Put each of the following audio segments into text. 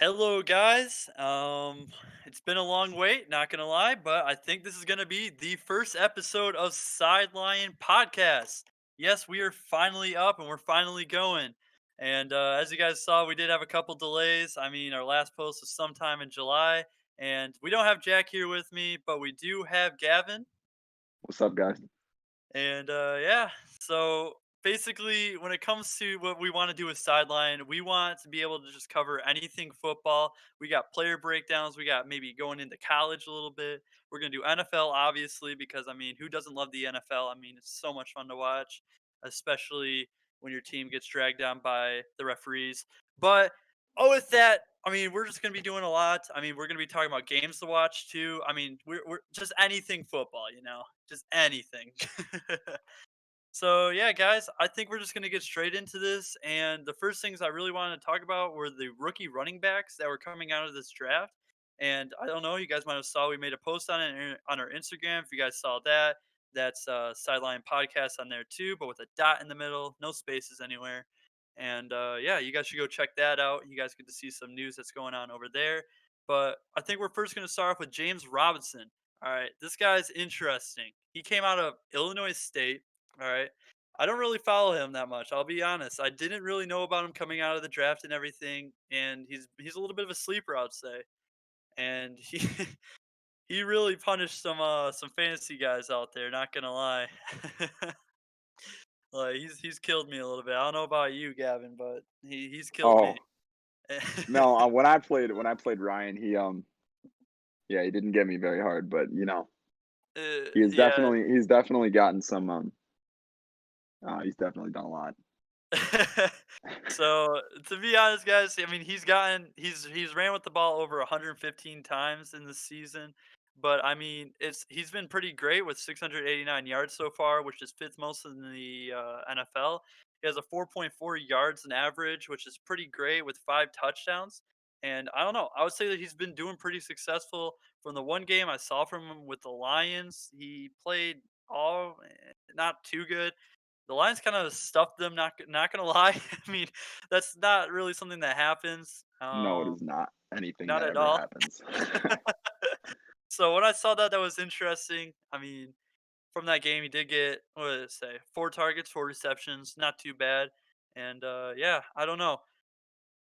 Hello, guys. It's been a long wait, not gonna lie, but I think this is gonna be the first episode of Sidelion Podcast. Yes, we are finally up and we're finally going. And as you guys saw, we did have a couple delays. I mean, our last post was sometime in July, and we don't have Jack here with me, but we do have Gavin. What's up, guys? And yeah, so basically, when it comes to what we want to do with Sideline, we want to be able to just cover anything football. We got player breakdowns. We got maybe going into college a little bit. We're going to do NFL, obviously, because I mean, who doesn't love the NFL? I mean, it's so much fun to watch, especially when your team gets dragged down by the referees. But with that, I mean, we're just gonna be doing a lot. I mean, we're gonna be talking about games to watch too. I mean, we're just anything football, just anything. So yeah, guys, I think we're just gonna get straight into this. And the first things I really wanted to talk about were the rookie running backs that were coming out of this draft. And I don't know, you guys might have saw we made a post on it on our Instagram. If you guys saw that, that's Sideline Podcast on there too, but with a dot in the middle, no spaces anywhere. And yeah, you guys should go check that out. You guys get to see some news that's going on over there. But I think we're first going to start off with James Robinson. All right, this guy's interesting. He came out of Illinois State. All right. I don't really follow him that much. I'll be honest. I didn't really know about him coming out of the draft and everything, and he's a little bit of a sleeper, I'd say. And he he really punished some fantasy guys out there. Not gonna lie, like he's killed me a little bit. I don't know about you, Gavin, but he's killed me. Oh no, when I played Ryan, yeah, he didn't get me very hard, but Yeah. he's definitely gotten some he's definitely done a lot. So to be honest, guys, I mean he's ran with the ball over 115 times in the season, but I mean he's been pretty great with 689 yards so far, which is fifth most in the NFL. He has a 4.4 yards an average, which is pretty great with five touchdowns. And I don't know, I would say that he's been doing pretty successful. From the one game I saw from him with the Lions, he played not too good. The Lions kind of stuffed them, not gonna lie. I mean, that's not really something that happens, No, it is not anything not that at ever all. happens. So when I saw that, that was interesting. I mean, from that game, he did get, what did it say? 4 targets, 4 receptions, not too bad. And yeah, I don't know.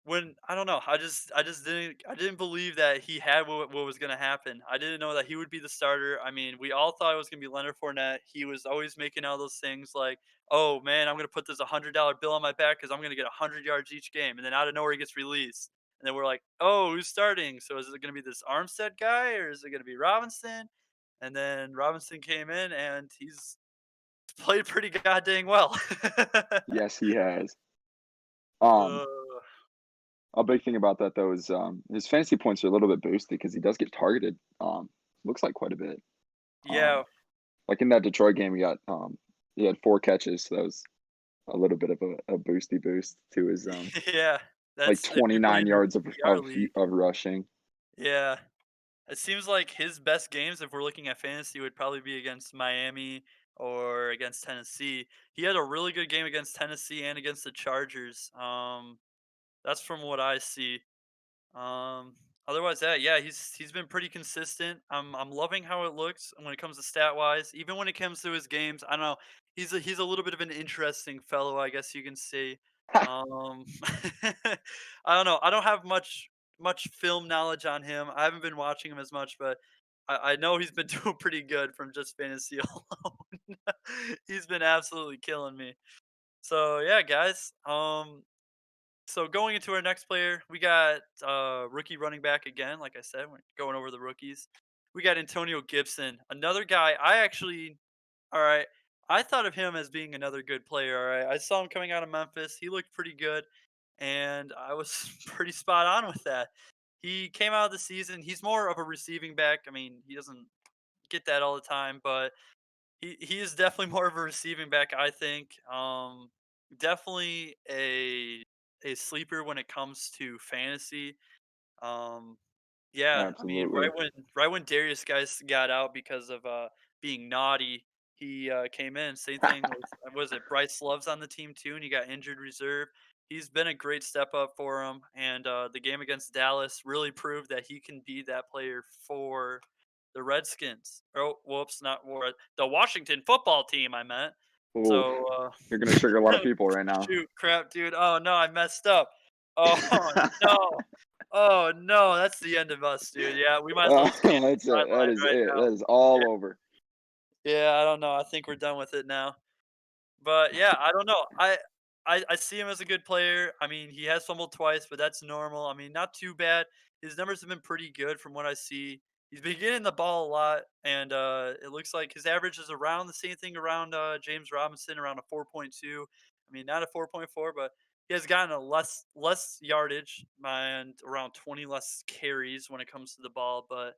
I don't know, I didn't believe that he had what was gonna happen. I didn't know that he would be the starter. I mean, we all thought it was gonna be Leonard Fournette. He was always making all those things like, "Oh man, I'm gonna put this $100 bill on my back because I'm gonna get 100 yards each game," and then out of nowhere he gets released, and then we're like, "Oh, who's starting? So is it gonna be this Armstead guy or is it gonna be Robinson?" And then Robinson came in and he's played pretty goddamn well. Yes, he has. Um, uh, a big thing about that though is his fantasy points are a little bit boosted because he does get targeted. Looks like quite a bit. yeah, Um, like in that Detroit game, he had 4 catches, so that was a little bit of a boosty boost to his yeah. like That's if you 29 believe in yards PPR league. of rushing. Yeah. It seems like his best games, if we're looking at fantasy, would probably be against Miami or against Tennessee. He had a really good game against Tennessee and against the Chargers. That's from what I see. Otherwise, yeah, he's been pretty consistent. I'm loving how it looks when it comes to stat wise. Even when it comes to his games, I don't know. He's a little bit of an interesting fellow, I guess you can say. Um, I don't know. I don't have much film knowledge on him. I haven't been watching him as much, but I know he's been doing pretty good from just fantasy alone. He's been absolutely killing me. So yeah, guys. So going into our next player, we got rookie running back again. Like I said, we're going over the rookies. We got Antonio Gibson, another guy. All right, I thought of him as being another good player. All right, I saw him coming out of Memphis. He looked pretty good, and I was pretty spot on with that. He came out of the season. He's more of a receiving back. I mean, he doesn't get that all the time, but he is definitely more of a receiving back, I think. Definitely a sleeper when it comes to fantasy. Um, yeah, I mean, Absolutely. right when Darius guys got out because of being naughty, he came in. Same thing with was it Bryce Love's on the team too, and he got injured reserve. he's been a great step up for him, and the game against Dallas really proved that he can be that player for the Redskins. Oh, whoops, not war. The Washington football team. I meant. Oof, So you're gonna trigger a lot of people right now. shoot, crap, dude. Oh no, I messed up. Oh no. Oh no, that's the end of us, dude. Yeah, we might as well just change the That's it. That sideline is right it. now. That is all over. Yeah, I don't know. I think we're done with it now. But yeah, I don't know. I see him as a good player. I mean, he has fumbled twice, but that's normal. I mean, not too bad. His numbers have been pretty good from what I see. He's been getting the ball a lot, and it looks like his average is around the same thing around James Robinson, around a 4.2. I mean, not a 4.4, but he has gotten a less yardage and around 20 less carries when it comes to the ball. But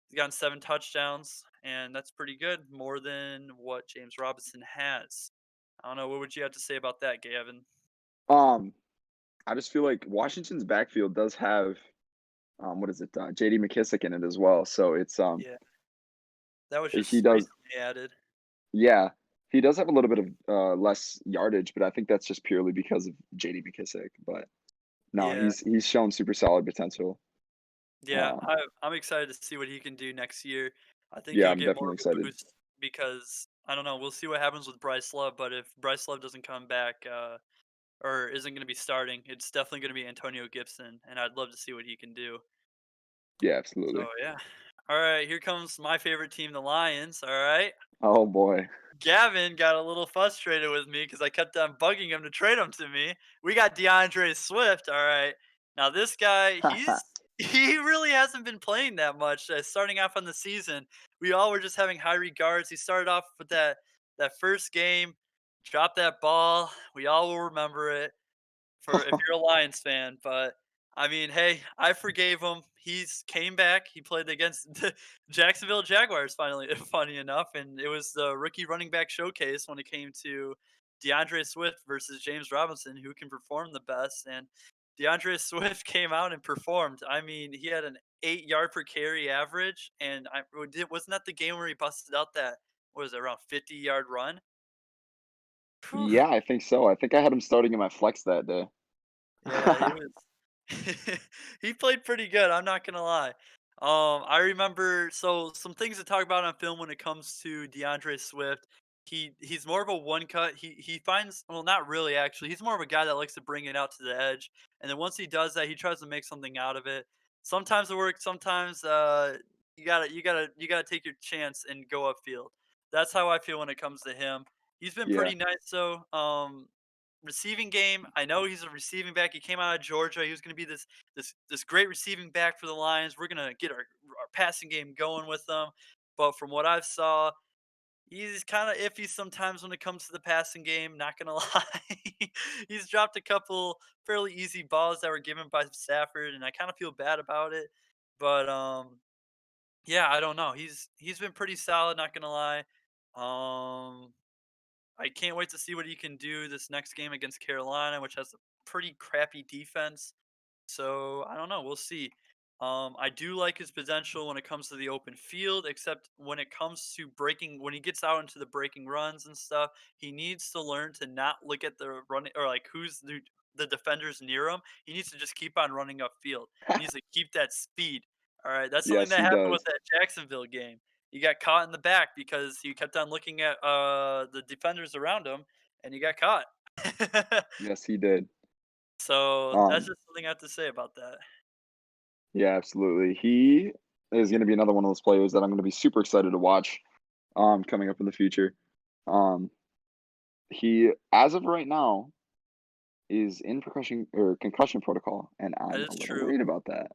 he's gotten 7 touchdowns, and that's pretty good, more than what James Robinson has. I don't know. What would you have to say about that, Gavin? Um, I just feel like Washington's backfield does have what is it? J.D. McKissick in it as well. So it's Yeah, that was he just does recently added. yeah, he does have a little bit of less yardage, but I think that's just purely because of J.D. McKissick. But no, Yeah, he's shown super solid potential. yeah. Um, I'm excited to see what he can do next year. I think yeah, he'll I'm get more definitely of a excited. boost because I don't know. We'll see what happens with Bryce Love, but if Bryce Love doesn't come back or isn't going to be starting, it's definitely going to be Antonio Gibson, and I'd love to see what he can do. Yeah, So absolutely. yeah. All right, here comes my favorite team, the Lions. All right. Oh boy. Gavin got a little frustrated with me because I kept on bugging him to trade him to me. We got DeAndre Swift. All right. Now this guy, he really hasn't been playing that much. Starting off on the season, we all were just having high regards. He started off with that first game, dropped that ball. We all will remember it for if you're a Lions fan. But I mean, hey, I forgave him. He's came back. He played against the Jacksonville Jaguars finally, funny enough, and it was the rookie running back showcase when it came to DeAndre Swift versus James Robinson, who can perform the best. And DeAndre Swift came out and performed. I mean, he had an 8 yard per carry average, and wasn't that the game where he busted out that what was it around 50 yard run? Whew. Yeah, I think so. I think I had him starting in my flex that day. Yeah, he was he played pretty good, I'm not gonna lie. I remember some things to talk about on film when it comes to DeAndre Swift. He's more of a one cut. He finds well, not really actually. He's more of a guy that likes to bring it out to the edge, and then once he does that, he tries to make something out of it. Sometimes it works. Sometimes you gotta take your chance and go upfield. That's how I feel when it comes to him. He's been Yeah, pretty nice though. Receiving game, I know he's a receiving back. He came out of Georgia. He was going to be this great receiving back for the Lions. We're going to get our passing game going with them. But from what I've saw, he's kind of iffy sometimes when it comes to the passing game. Not gonna lie, he's dropped a couple fairly easy balls that were given by Stafford, and I kind of feel bad about it. But yeah, I don't know. He's been pretty solid. Not gonna lie. Um, I can't wait to see what he can do this next game against Carolina, which has a pretty crappy defense. So I don't know. We'll see. I do like his potential when it comes to the open field, except when it comes to breaking, when he gets out into the breaking runs and stuff, he needs to learn to not look at the running or like who's the defenders near him. He needs to just keep on running upfield. He needs to keep that speed. All right, that's something yes, that he happened with does. that Jacksonville game. He got caught in the back because he kept on looking at the defenders around him, and he got caught. Yes, he did. So that's Um, just something I have to say about that. yeah, absolutely. He is going to be another one of those players that I'm going to be super excited to watch coming up in the future. Um, he, as of right now, is in concussion protocol, and That I'm a is little true. worried about that.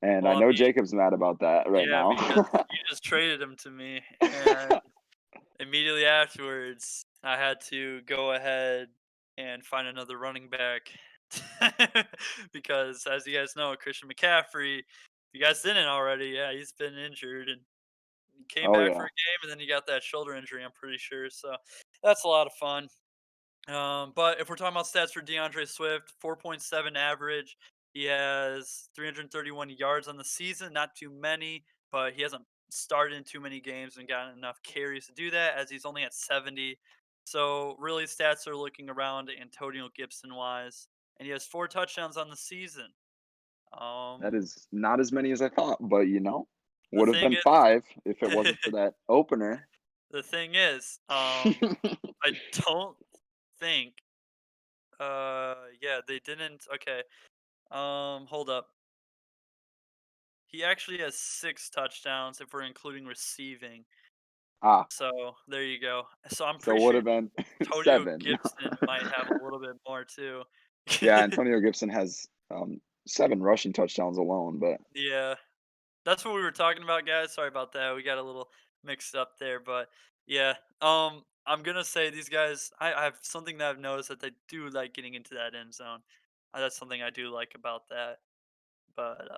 And Well, I I know mean, Jacob's mad about that right yeah, now. because you just traded him to me, and immediately afterwards, I had to go ahead and find another running back because, as you guys know, Christian McCaffrey, if you guys didn't already, yeah, he's been injured and he came Oh back for yeah, a game, and then he got that shoulder injury. I'm pretty sure, so that's a lot of fun. But if we're talking about stats for DeAndre Swift, 4.7 average. He has 331 yards on the season, not too many, but he hasn't started in too many games and gotten enough carries to do that as he's only at 70. So really stats are looking around Antonio Gibson wise. and he has 4 touchdowns on the season. That Um, is not as many as I thought, but the would have thing been is, 5 if it wasn't for that opener. the thing is, I don't think. Yeah, they didn't. Okay. Hold up. He actually has 6 touchdowns if we're including receiving. Ah, So there you go. So I'm so pretty would sure have been Antonio 7. Gibson might have a little bit more too. Yeah, Antonio Gibson has 7 rushing touchdowns alone, but Yeah, that's what we were talking about, guys. Sorry about that. We got a little mixed up there, but yeah. I'm gonna say these guys. I have something that I've noticed that they do like getting into that end zone. That's something I do like about that. But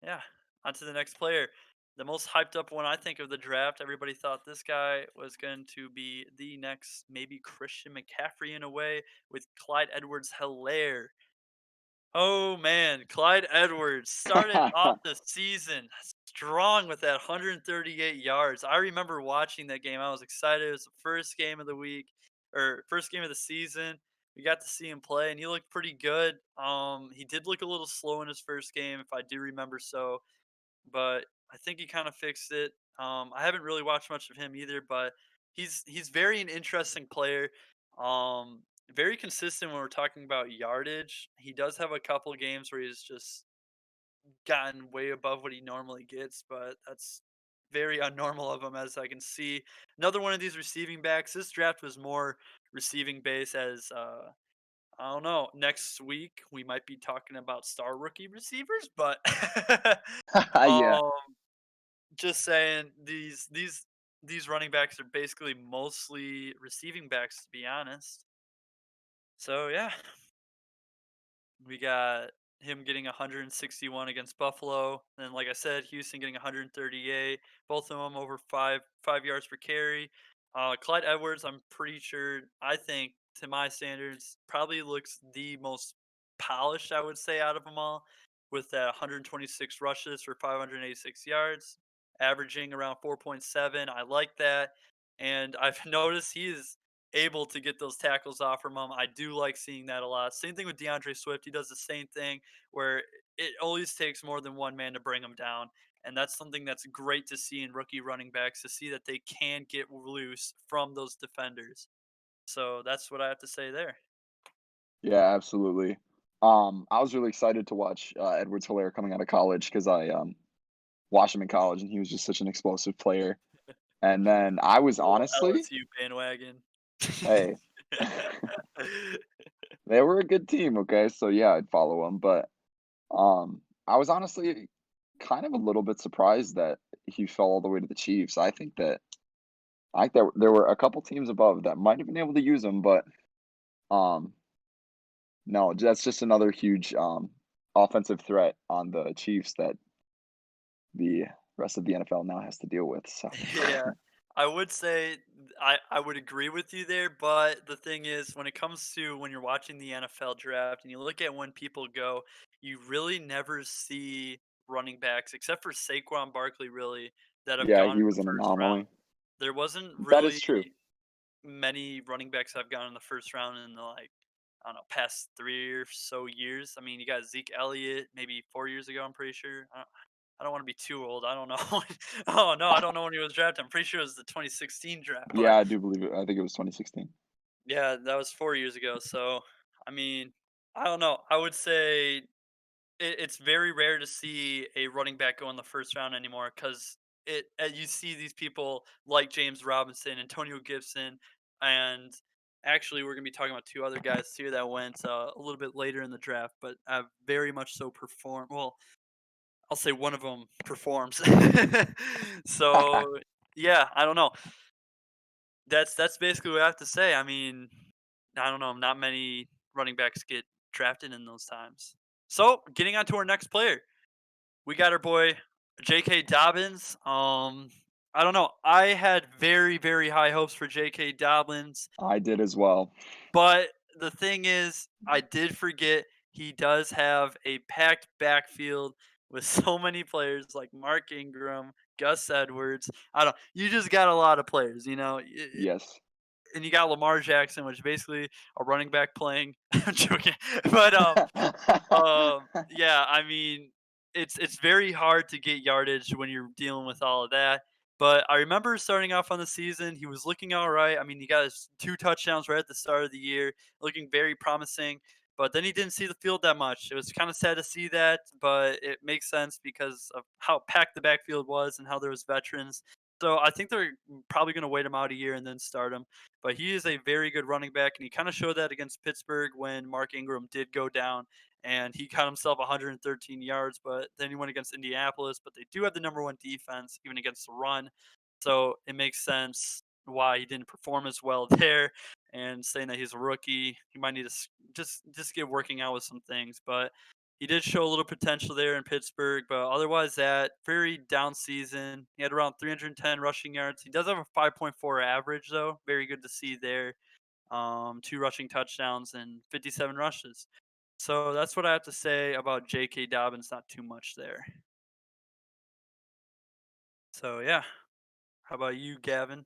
yeah, on to the next player. The most hyped up one I think of the draft. Everybody thought this guy was going to be the next, maybe Christian McCaffrey in a way, with Clyde Edwards Hilaire. Oh man, Clyde Edwards started off the season strong with that 138 yards. I remember watching that game. I was excited. It was the first game of the week or first game of the season. We got to see him play and he looked pretty good. He did look a little slow in his first game if I do remember so, but I think he kind of fixed it. I haven't really watched much of him either, but he's very an interesting player. Very consistent when we're talking about yardage. He does have a couple games where he's just gotten way above what he normally gets, but that's very unnormal of him, as I can see. Another one of these receiving backs. This draft was more receiving base, as I don't know. Next week we might be talking about star rookie receivers, but yeah. um just saying these running backs are basically mostly receiving backs, to be honest. So yeah, we got him getting 161 against Buffalo, and like I said, Houston getting 138. Both of them over five yards per carry. Clyde Edwards, I'm pretty sure. I think to my standards, probably looks the most polished. I would say out of them all, with that 126 rushes for 586 yards, averaging around 4.7. I like that, and I've noticed he is able to get those tackles off from him. I do like seeing that a lot. Same thing with DeAndre Swift. He does the same thing where it always takes more than one man to bring him down. And that's something that's great to see in rookie running backs, to see that they can get loose from those defenders. So that's what I have to say there. Yeah, absolutely. I was really excited to watch Edwards Hilaire coming out of college because I watched him in college and he was just such an explosive player. And then I was Little honestly, LSU bandwagon. hey, they were a good team, okay? So yeah, I'd follow them, but I was honestly kind of a little bit surprised that he fell all the way to the Chiefs. I think that there were a couple teams above that might have been able to use him, but um no, that's just another huge offensive threat on the Chiefs that the rest of the NFL now has to deal with. So Yeah, I would say I would agree with you there, but the thing is, when it comes to when you're watching the NFL draft and you look at when people go, you really never see running backs except for Saquon Barkley, really, that have yeah, gone he in was the an first round. anomaly. There wasn't That is really true. many running backs that have gone in the first round in the I don't know, past 3 or so years. I mean, you got Zeke Elliott maybe 4 years ago. I'm pretty sure. I don't want to be too old. I don't know. Oh no, I don't know when he was drafted. I'm pretty sure it was the 2016 draft, Yeah, but I do believe it. I think it was 2016. yeah, that was 4 years ago. So I mean, I don't know. I would say it's very rare to see a running back go in the first round anymore because you see these people like James Robinson, Antonio Gibson, and actually we're gonna be talking about two other guys here that went a little bit later in the draft, but have very much so performed. Well, I'll say one of them performs. So yeah, I don't know. That's basically what I have to say. I mean, I don't know. Not many running backs get drafted in those times. So getting on to our next player, we got our boy J.K. Dobbins. I don't know. I had very high hopes for J.K. Dobbins. I did as well. But the thing is, I did forget he does have a packed backfield with so many players like Mark Ingram, Gus Edwards. I don't. You just got a lot of players. Yes. and you got Lamar Jackson, which is basically a running back playing. I'm joking, but yeah, I mean, it's very hard to get yardage when you're dealing with all of that. But I remember starting off on the season, he was looking all right. I mean, he got his 2 touchdowns right at the start of the year, looking very promising. But then he didn't see the field that much. It was kind of sad to see that, but it makes sense because of how packed the backfield was and how there was veterans. So I think they're probably going to wait him out a year and then start him. But he is a very good running back, and he kind of showed that against Pittsburgh when Mark Ingram did go down, and he got himself 113 yards. But then he went against Indianapolis, but they do have the number one defense, even against the run. So it makes sense why he didn't perform as well there. And saying that he's a rookie, he might need to just get working out with some things. But he did show a little potential there in Pittsburgh, but otherwise that very down season. He had around 310 rushing yards. He does have a 5.4 average though. Very good to see there. 2 rushing touchdowns and 57 rushes. So that's what I have to say about J.K. Dobbins. Not too much there. So yeah, how about you, Gavin?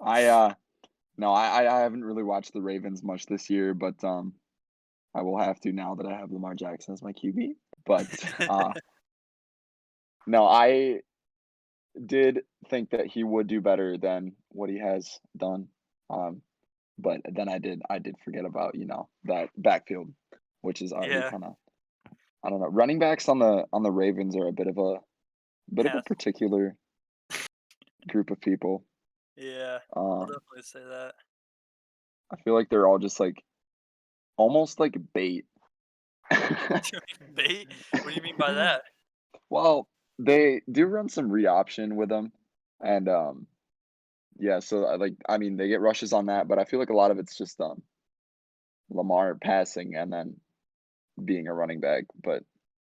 I no, I haven't really watched the Ravens much this year, but I will have to now that I have Lamar Jackson as my QB. But no, I did think that he would do better than what he has done. Um, but then I did forget about, that backfield, which is already Yeah, kind of, I don't know. Running backs on the Ravens are a bit of a hassle. particular group of people. Yeah, I'll Um, definitely say that. I feel like they're all just like almost like bait. Bait? What do you mean by that? Well, they do run some re-option with them, and yeah. So I mean, they get rushes on that, but I feel like a lot of it's just Lamar passing and then being a running back. But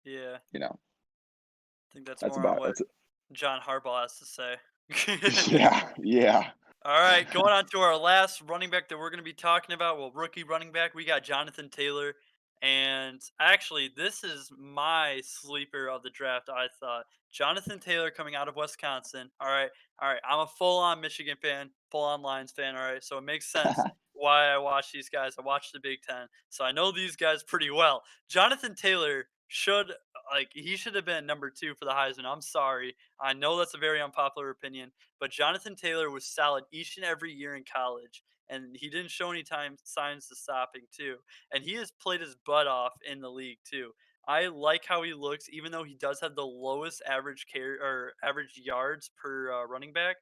Yeah, you know, I think that's that's more on about what that's John Harbaugh has to say. yeah, yeah. All right, going on to our last running back that we're going to be talking about. Well, rookie running back, we got Jonathan Taylor. And actually, this is my sleeper of the draft, I thought. Jonathan Taylor coming out of Wisconsin. All right. I'm a full on Michigan fan, full on Lions fan. All right. So it makes sense why I watch these guys. I watch the Big Ten. So I know these guys pretty well. Jonathan Taylor he should have been number two for the Heisman. I'm sorry. I know that's a very unpopular opinion, but Jonathan Taylor was solid each and every year in college, and he didn't show any time signs to stopping too. And he has played his butt off in the league too. I like how he looks, even though he does have the lowest average carry or average yards per running back,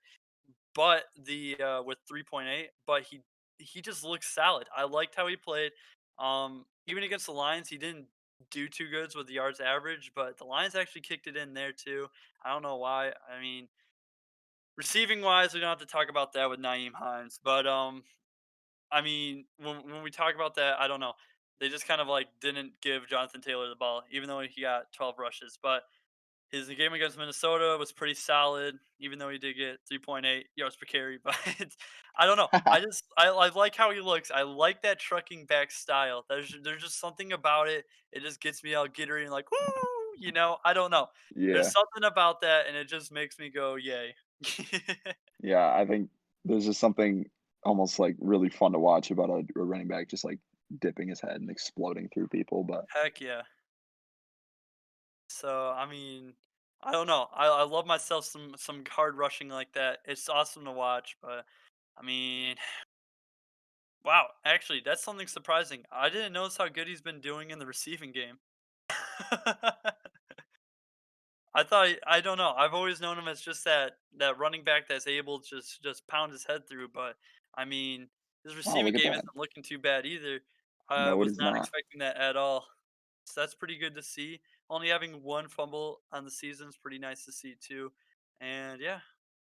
but the with 3.8. But he just looks solid. I liked how he played. Even against the Lions, he didn't do too good with the yards average, but the Lions actually kicked it in there too. I don't know why. I mean, receiving wise, we don't have to talk about that with Naeem Hines, but I mean, when we talk about that, I don't know. They just kind of like didn't give Jonathan Taylor the ball, even though he got 12 rushes. But his game against Minnesota was pretty solid, even though he did get 3.8 yards per carry. But I don't know. I like how he looks. I like that trucking back style. There's just something about it. It just gets me all giddy and like woo. I don't know. There's Yeah, something about that, and it just makes me go yay. yeah. I think there's just something almost like really fun to watch about a running back just like dipping his head and exploding through people. But Heck yeah. So I mean, I don't know. I love myself some hard rushing like that. It's awesome to watch, but I mean, wow, actually, that's something surprising. I didn't notice how good he's been doing in the receiving game. I don't know. I've always known him as just that running back that's able to just pound his head through, but I mean, his wow, receiving look at game that. isn't looking too bad either. I No, it was is not not. expecting that at all. So that's pretty good to see. Only having one fumble on the season is pretty nice to see too. And yeah,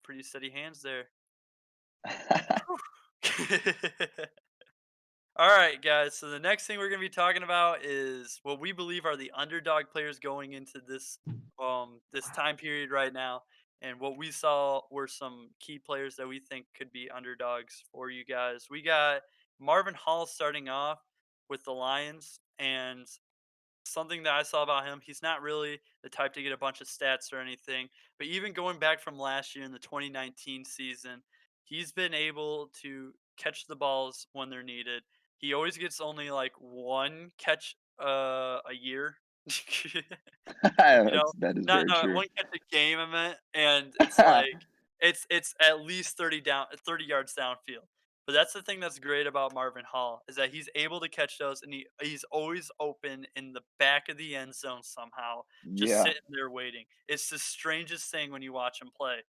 pretty steady hands there. All right, guys. So the next thing we're going to be talking about is what we believe are the underdog players going into this time period right now, and what we saw were some key players that we think could be underdogs for you guys. We got Marvin Hall starting off with the Lions, and something that I saw about him, he's not really the type to get a bunch of stats or anything. But even going back from last year in the 2019 season, he's been able to catch the balls when they're needed. He always gets only like one catch a year. You know, That is not very no, true. one catch a game, I meant, and it's like it's at least 30 yards downfield. But that's the thing that's great about Marvin Hall is that he's able to catch those, and he's always open in the back of the end zone somehow, just Yeah, sitting there waiting. It's the strangest thing when you watch him play.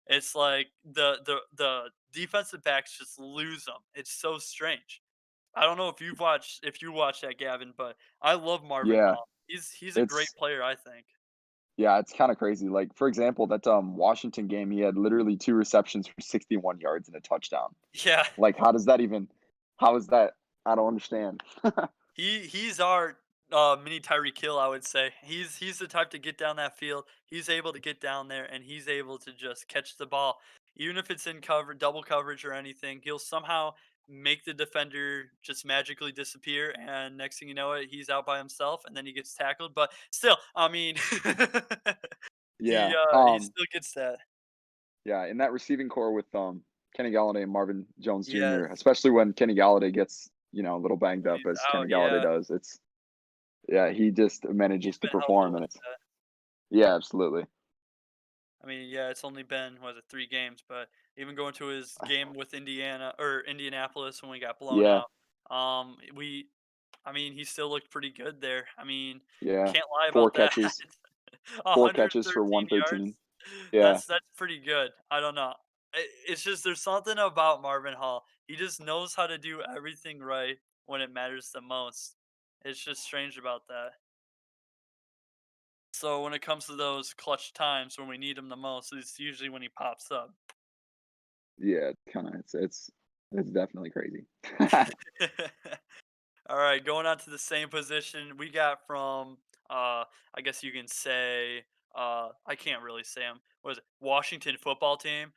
It's like the defensive backs just lose them. It's so strange. I don't know if you watched that, Gavin, but I love Marvin yeah. Hall. He's a great It's player, I think. yeah, it's kinda crazy. Like, for example, that, Washington game, he had literally 2 receptions for 61 yards and a touchdown. Yeah, Like, how is that? I don't understand. he's our mini Tyreek Hill, I would say. He's the type to get down that field. He's able to get down there and he's able to just catch the ball, even if it's in cover, double coverage or anything. He'll somehow make the defender just magically disappear, and next thing you know it, he's out by himself, and then he gets tackled. But still, I mean, Yeah, he still gets that. yeah, in that receiving core with, Kenny Galladay and Marvin Jones Yes, Jr., especially when Kenny Galladay gets, a little banged when up he's as Kenny out, Galladay yeah, does, yeah, he just he's manages to been helpful perform, and with it's that. yeah, absolutely. I mean, yeah, it's only been was it 3 games, but even going to his game with Indiana or Indianapolis when we got blown Yeah, out, we, I mean, he still looked pretty good there. I mean, yeah. can't lie 4 about that. catches 4 catches for 113 113. yards. Yeah, That's pretty good. I don't know. It's just there's something about Marvin Hall. He just knows how to do everything right when it matters the most. It's just strange about that. So when it comes to those clutch times when we need him the most, it's usually when he pops up. yeah, kinda it's definitely crazy. All right, going on to the same position, we got from I guess you can say I can't really say him. What is it? Washington football team.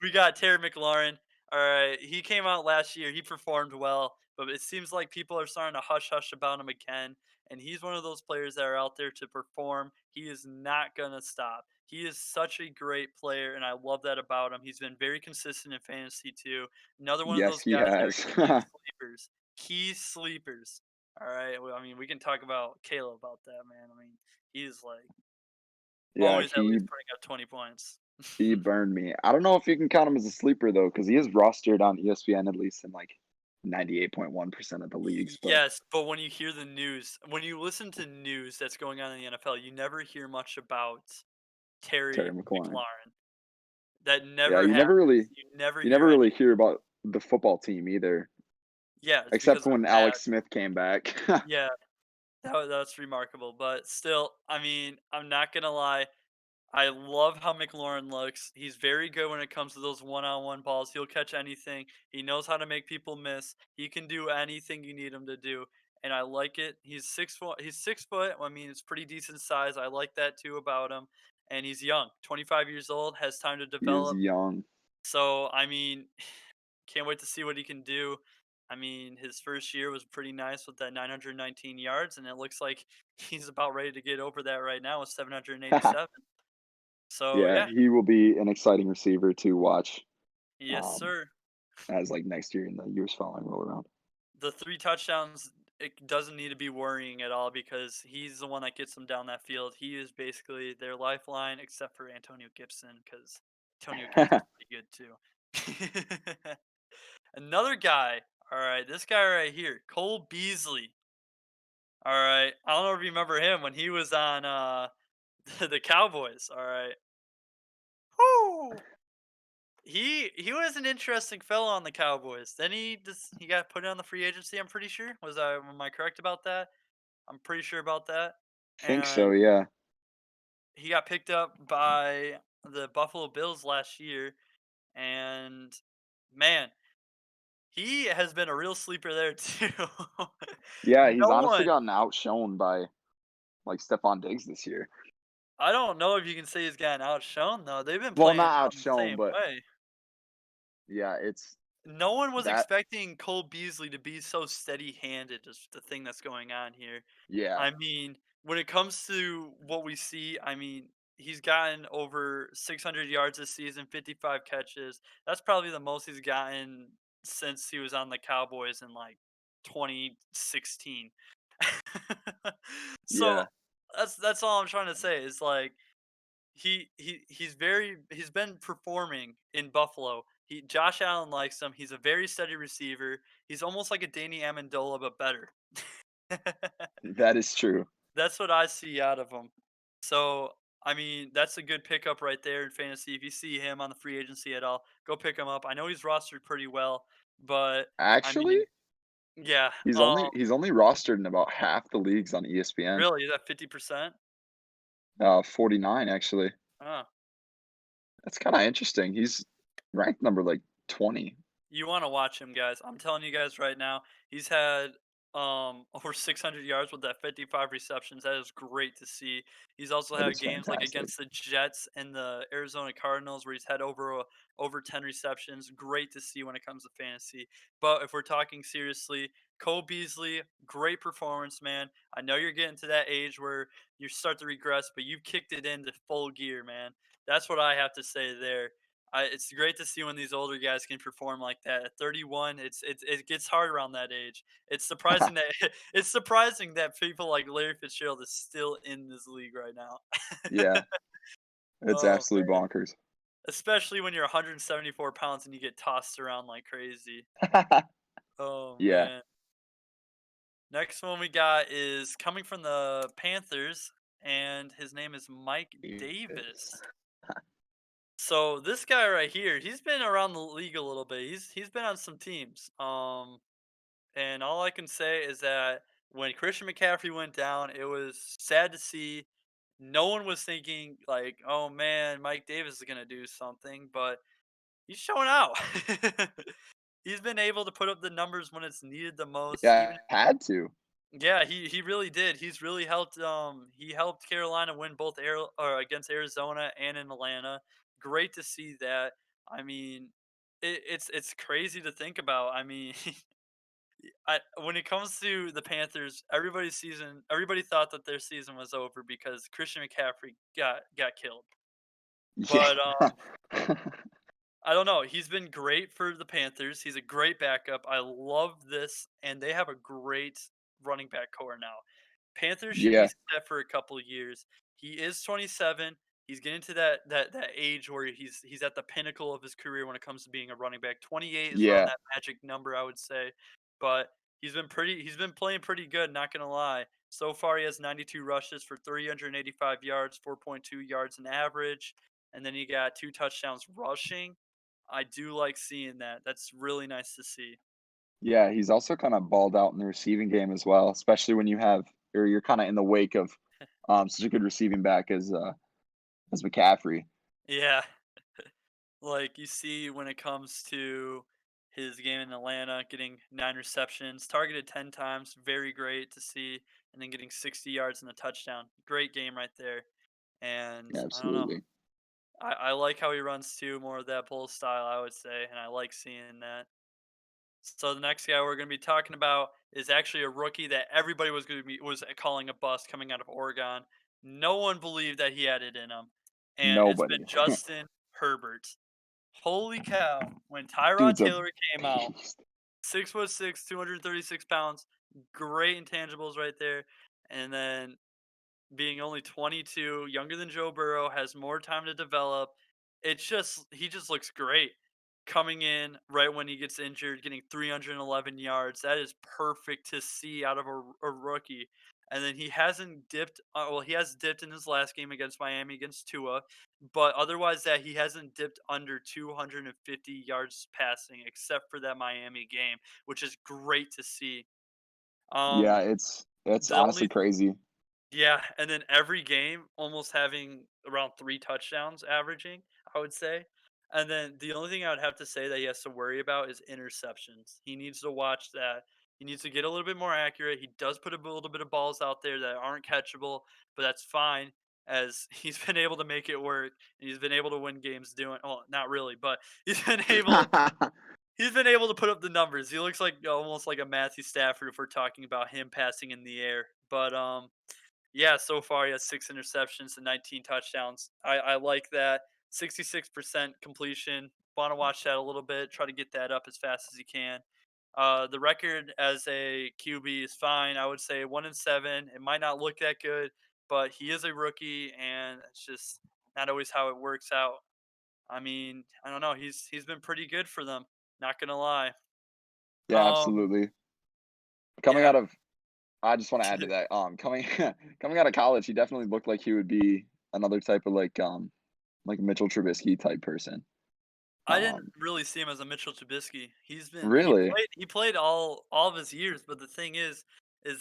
We got Terry McLaurin. All right, he came out last year. He performed well, but it seems like people are starting to hush hush about him again. And he's one of those players that are out there to perform. He is not gonna stop. He is such a great player, and I love that about him. He's been very consistent in fantasy too. Another one of Yes, those he guys that are has. key sleepers. Key sleepers. All right. Well, I mean, we can talk about Caleb about that, man. I mean, he's like Yeah, always at least putting up 20 points. he burned me. I don't know if you can count him as a sleeper though, because he is rostered on ESPN at least in like 98.1% of the leagues, but Yes, but when you hear the news, when you listen to news that's going on in the NFL, you never hear much about Terry Terry McLaurin. McLaurin. That Yeah, never happens. You never you hear never any. really hear about the football team either, Yeah, it's except because for they're when bad. Alex Smith came back. Yeah, that's remarkable. But still, I mean, I'm not gonna lie. I love how McLaurin looks. He's very good when it comes to those one-on-one balls. He'll catch anything. He knows how to make people miss. He can do anything you need him to do, and I like it. He's 6 foot. He's 6 foot. I mean, it's pretty decent size. I like that too about him. And he's young, 25 years old, has time to He is develop. young. So I mean, can't wait to see what he can do. I mean, his first year was pretty nice with that 919 yards, and it looks like he's about ready to get over that right now with 787. So Yeah, yeah, he will be an exciting receiver to watch, yes, um, sir. as like next year and the years following roll around. The 3 touchdowns, it doesn't need to be worrying at all because he's the one that gets them down that field. He is basically their lifeline except for Antonio Gibson because Antonio Gibson's pretty good too. Another guy, all right, this guy right here, Cole Beasley. All right, I don't know if you remember him when he was on the Cowboys. All right. Whoo! He was an interesting fellow on the Cowboys. Then he got put on the free agency. I'm pretty sure. Am I correct about that? I'm pretty sure about that. Think so, And yeah. he got picked up by the Buffalo Bills last year. And man, he has been a real sleeper there too. Yeah, he's No honestly one. gotten outshone by, like, Stephon Diggs this year. I don't know if you can say he's gotten outshone though. They've been Well, playing not on the outshone, same but way. yeah, it's No one was that expecting Cole Beasley to be so steady-handed is the thing that's going on here. yeah. I mean, when it comes to what we see, I mean, he's gotten over 600 yards this season, 55 catches. That's probably the most he's gotten since he was on the Cowboys in like 2016. So Yeah, that's all I'm trying to say is like he's been performing in Buffalo. Josh Allen likes him. He's a very steady receiver. He's almost like a Danny Amendola but better. that is true. That's what I see out of him. So, I mean, that's a good pickup right there in fantasy. If you see him on the free agency at all, go pick him up. I know he's rostered pretty well, but I Actually, mean, yeah. he's only rostered in about half the leagues on ESPN. Really, is that 50%? 49 actually. Huh. That's kind of interesting. He's ranked number like 20. You wanna watch him, guys. I'm telling you guys right now, he's had, over 600 yards with that 55 receptions. That is great to see. He's also That had is games, like, fantastic. against the Jets and the Arizona Cardinals where he's had over 10 receptions. Great to see when it comes to fantasy. But if we're talking seriously, Cole Beasley, great performance, man. I know you're getting to that age where you start to regress, but you've kicked it into full gear, man. That's what I have to say there. It's great to see when these older guys can perform like that. At 31, it gets hard around that age. It's surprising that it's surprising that people like Larry Fitzgerald is still in this league right now. Yeah, it's Oh absolutely man, bonkers. especially when you're 174 pounds and you get tossed around like crazy. Oh Yeah. man. Next one we got is coming from the Panthers, and his name is Mike Davis. Davis. So this guy right here, he's been around the league a little bit. He's been on some teams. And all I can say is that when Christian McCaffrey went down, it was sad to see. No one was thinking like, "Oh man, Mike Davis is gonna do something," but he's showing out. He's been able to put up the numbers when it's needed the most. Yeah, Even had to. yeah, he really did. He's really helped. He helped Carolina win both or against Arizona and in Atlanta. Great to see that. I mean, it's crazy to think about. I mean, when it comes to the Panthers, everybody thought that their season was over because Christian McCaffrey got killed. But Yeah. I don't know. He's been great for the Panthers. He's a great backup. I love this, and they have a great running back core now. Panthers should be Yeah, set for a couple of years. He is 27. He's getting to that age where he's at the pinnacle of his career when it comes to being a running back. 28 is around yeah, that magic number, I would say. But he's been playing pretty good, not gonna lie. So far he has 92 rushes for 385 yards, 4.2 yards an average, and then he got 2 touchdowns rushing. I do like seeing that. That's really nice to see. yeah, he's also kinda balled out in the receiving game as well, especially when you have or you're kinda in the wake of, such a good receiving back as McCaffrey. Yeah. Like you see when it comes to his game in Atlanta, getting 9 receptions, targeted 10 times, very great to see, and then getting 60 yards and a touchdown. Great game right there. And I don't know. Absolutely. I like how he runs too, more of that bull style, I would say, and I like seeing that. So the next guy we're going to be talking about is actually a rookie that everybody was calling a bust coming out of Oregon. No one believed that he had it in him, and it's been Nobody. Justin Herbert. Holy cow! When Tyrod Dude's a Taylor came out, beast. 6'6", 236 pounds, great intangibles right there, and then being only 22, younger than Joe Burrow, has more time to develop. He just looks great. Coming in right when he gets injured, getting 311 yards. That is perfect to see out of a rookie. And then he hasn't dipped. Well, he has dipped in his last game against Miami against Tua, but otherwise that he hasn't dipped under 250 yards passing, except for that Miami game, which is great to see. Yeah, Um, it's the honestly only crazy. yeah, and then every game almost having around 3 touchdowns averaging, I would say. And then the only thing I would have to say that he has to worry about is interceptions. He needs to watch that. He needs to get a little bit more accurate. He does put a little bit of balls out there that aren't catchable, but that's fine as he's been able to make it work and he's been able to win games doing well, not really, but he's been able to put up the numbers. He looks like almost like a Matthew Stafford if we're talking about him passing in the air. But Yeah, so far he has 6 interceptions and 19 touchdowns. I like that. 66% completion. Want to watch that a little bit. Try to get that up as fast as you can. The record as a QB is fine. I would say 1-7. It might not look that good, but he is a rookie, and it's just not always how it works out. I mean, I don't know. He's been pretty good for them. Not gonna lie. Yeah, Um, absolutely. Coming yeah, out of I just want to add to that. Coming coming out of college, he definitely looked like he would be another type of like Mitchell Trubisky type person. I didn't Um, really see him as a Mitchell Trubisky. really? He played all of his years, but the thing is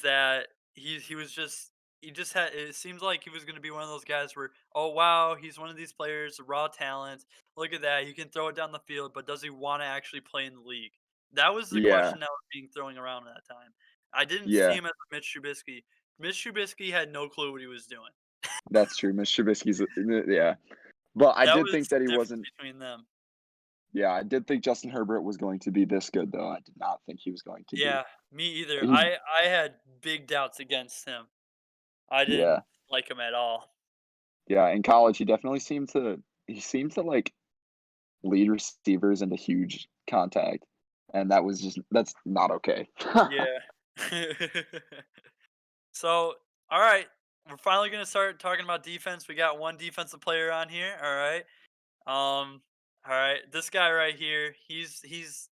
that he was just he just had it seems like he was going to be one of those guys where, oh wow, he's one of these players, raw talent. Look at that, he can throw it down the field, but does he want to actually play in the league? That was the Yeah, question that was being thrown around at that time. I didn't see yeah, him as a Mitch Trubisky. Mitch Trubisky had no clue what he was doing. that's true. Mitch Trubisky's yeah, but I That did was think the that he difference wasn't. between them. Yeah, I did think Justin Herbert was going to be this good, though. I did not think he was going to be. Yeah, me either. He, I had big doubts against him. I yeah, didn't like him at all. yeah. In college, he definitely seemed to. He seemed to like lead receivers into huge contact, and that's not okay. Yeah. So, all right, we're finally gonna start talking about defense. We got one defensive player on here. All right. All right, this guy right here, he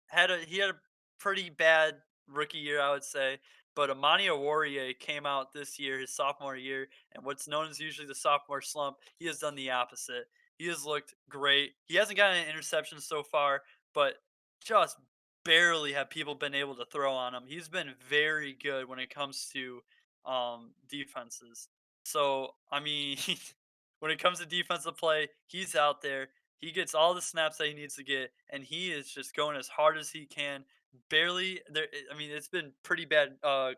had a pretty bad rookie year, I would say. But Amani Oruwariye came out this year, his sophomore year, and what's known as usually the sophomore slump, he has done the opposite. He has looked great. He hasn't gotten an interception so far, but just barely have people been able to throw on him. He's been very good when it comes to defenses. So I mean, when it comes to defensive play, he's out there. He gets all the snaps that he needs to get, and he is just going as hard as he can. Barely there. I mean, it's been pretty bad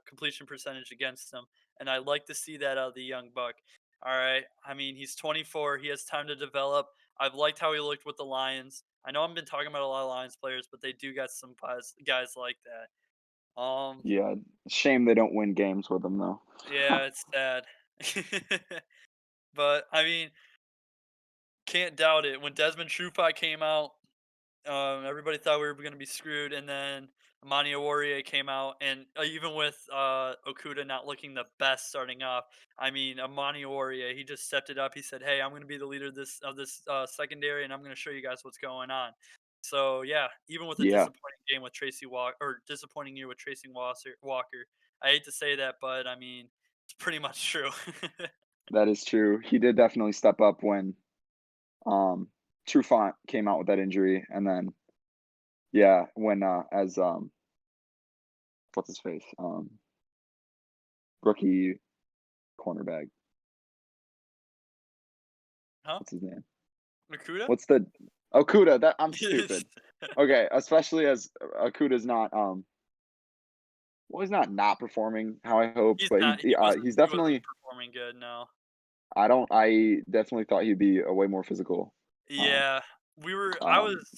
completion percentage against him, and I like to see that out of the young buck. All right. I mean, he's 24. He has time to develop. I've liked how he looked with the Lions. I know I've been talking about a lot of Lions players, but they do got some guys like that. Yeah, shame they don't win games with him though. Yeah, it's sad. But I mean, can't doubt it. When Desmond Trufant came out, everybody thought we were going to be screwed, and then Amani Oruwariye came out, and even with Okuda not looking the best starting off, I mean Amani Oruwariye, he just stepped it up. He said, "Hey, I'm going to be the leader of this secondary, and I'm going to show you guys what's going on." So yeah, even with a Yeah, disappointing game with Tracy Walker or disappointing year with Tracy Walker, I hate to say that, but I mean it's pretty much true. that is true. He did definitely step up when um Trufant came out with that injury, and then yeah, when as what's his face rookie cornerback, Huh? what's his name? Okuda? What's the Okuda? That I'm stupid. Okay, especially as Okuda's not well, he's not performing how I hoped, He's but not. He wasn't. he's He wasn't definitely. performing good. No. I definitely thought he'd be a way more physical um, Yeah, we were.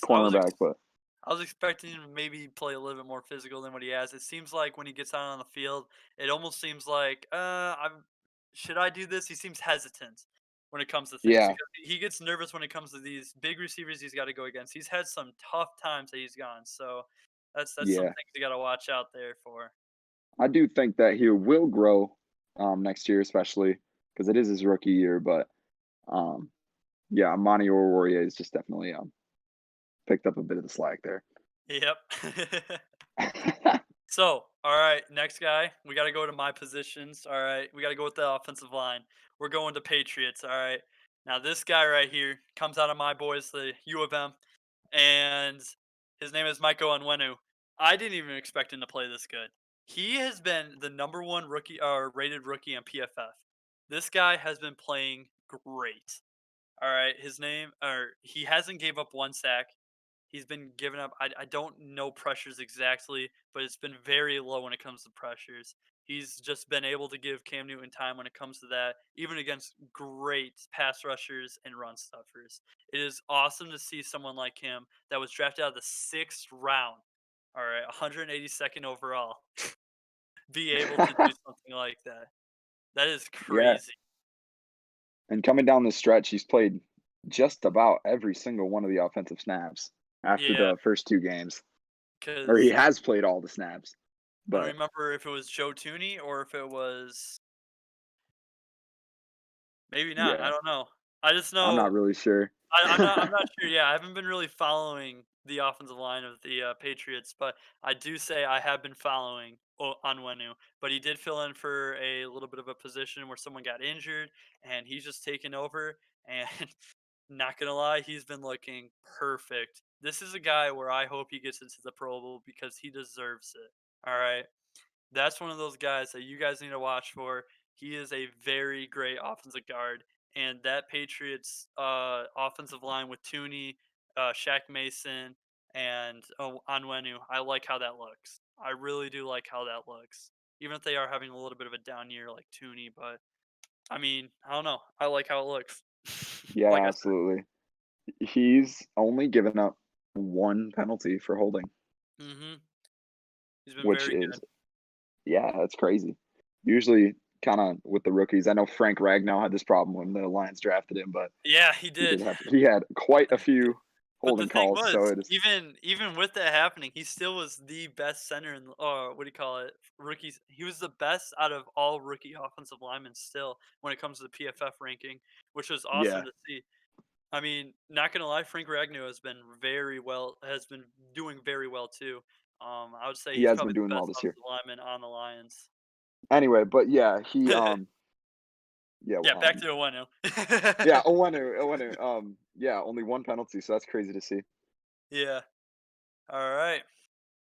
cornerback, but I was expecting him to maybe play a little bit more physical than what he has. It seems like when he gets out on the field, it almost seems like, should I do this? He seems hesitant when it comes to things yeah, because he gets nervous when it comes to these big receivers he's got to go against. He's had some tough times that he's gone, so that's some yeah. things you got to watch out there for. I do think that he will grow next year, especially because it is his rookie year. But um, yeah, Amani Oruwariye is just definitely picked up a bit of the slack there. Yep. So, all right, next guy. We got to go to my positions. All right, we got to go with the offensive line. We're going to Patriots. All right. Now, this guy right here comes out of my boys, the U of M, and his name is Michael Onwenu. I didn't even expect him to play this good. He has been the number one rookie or rated rookie on PFF. This guy has been playing great. All right, his name or he hasn't gave up one sack. He's been giving up. I don't know pressures exactly, but it's been very low when it comes to pressures. He's just been able to give Cam Newton time when it comes to that, even against great pass rushers and run stuffers. It is awesome to see someone like him that was drafted out of the sixth round, all right, 182nd overall, be able to do something like that. That is Yeah, crazy. and coming down the stretch, he's played just about every single one of the offensive snaps after Yeah, the first 2 games, or he because has played all the snaps, I don't but remember if it was Joe Tooney or if it was maybe not. I yeah, don't know. I just I'm not know really sure. I'm not sure. Yeah, I haven't been really following the offensive line of the Patriots, but I do say I have been following Onwenu. But he did fill in for a little bit of a position where someone got injured, and he's just taken over. And not gonna lie, he's been looking perfect. This is a guy where I hope he gets into the Pro Bowl because he deserves it. All right. That's one of those guys that you guys need to watch for. He is a very great offensive guard, and that Patriots offensive line with Tooney, Shaq Mason, and Onwenu, I like how that looks. I really do like how that looks. Even if they are having a little bit of a down year like Tooney, but I mean, I don't know. I like how it looks. Like Yeah, I said. absolutely. He's only given up 1 penalty for holding, Hmm. He's been which very is good. yeah, that's crazy. Usually, kinda with the rookies, I know Frank Ragnow had this problem when the Lions drafted him, but Yeah, he did. he had quite a few But the holding thing calls, so was, it is even with that happening, he still was the best center in what do you call it? Rookies. He was the best out of all rookie offensive linemen still when it comes to the PFF ranking, which was awesome yeah, to see. I mean, not gonna lie, Frank Ragnow has been doing very well too. I would say he he's has been probably doing the well best this year. offensive lineman on the Lions. Anyway, but yeah, yeah, Yeah, back to yeah, Owenu. Owenu, yeah, only 1 penalty, so that's crazy to see. Yeah. All right.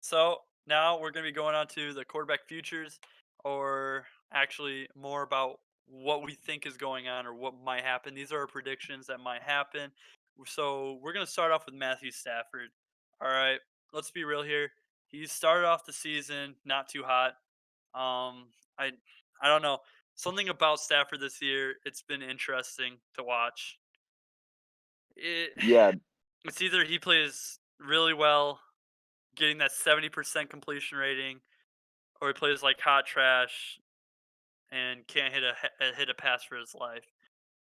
So now we're going to be going on to the quarterback futures, or actually more about what we think is going on or what might happen. These are our predictions that might happen. So we're going to start off with Matthew Stafford. All right, let's be real here. He started off the season not too hot. Um, I I don't know, something about Stafford this year. It's been interesting to watch. It Yeah, it's either he plays really well, getting that 70% completion rating, or he plays like hot trash and can't hit a pass for his life.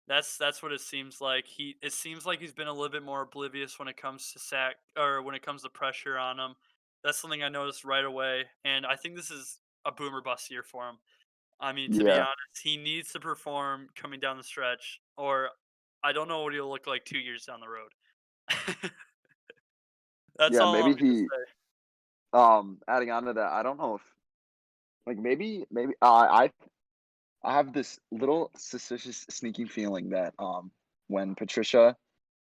That's what it seems like. It seems like he's been a little bit more oblivious when it comes to sack or when it comes to pressure on him. That's something I noticed right away, and I think this is a boomer bust year for him. I mean, to be yeah, honest, he needs to perform coming down the stretch, or I don't know what he'll look like 2 years down the road. That's yeah, all I'm maybe gonna he say. adding on to that, I don't know if like, maybe I have this little suspicious sneaking feeling that, when Patricia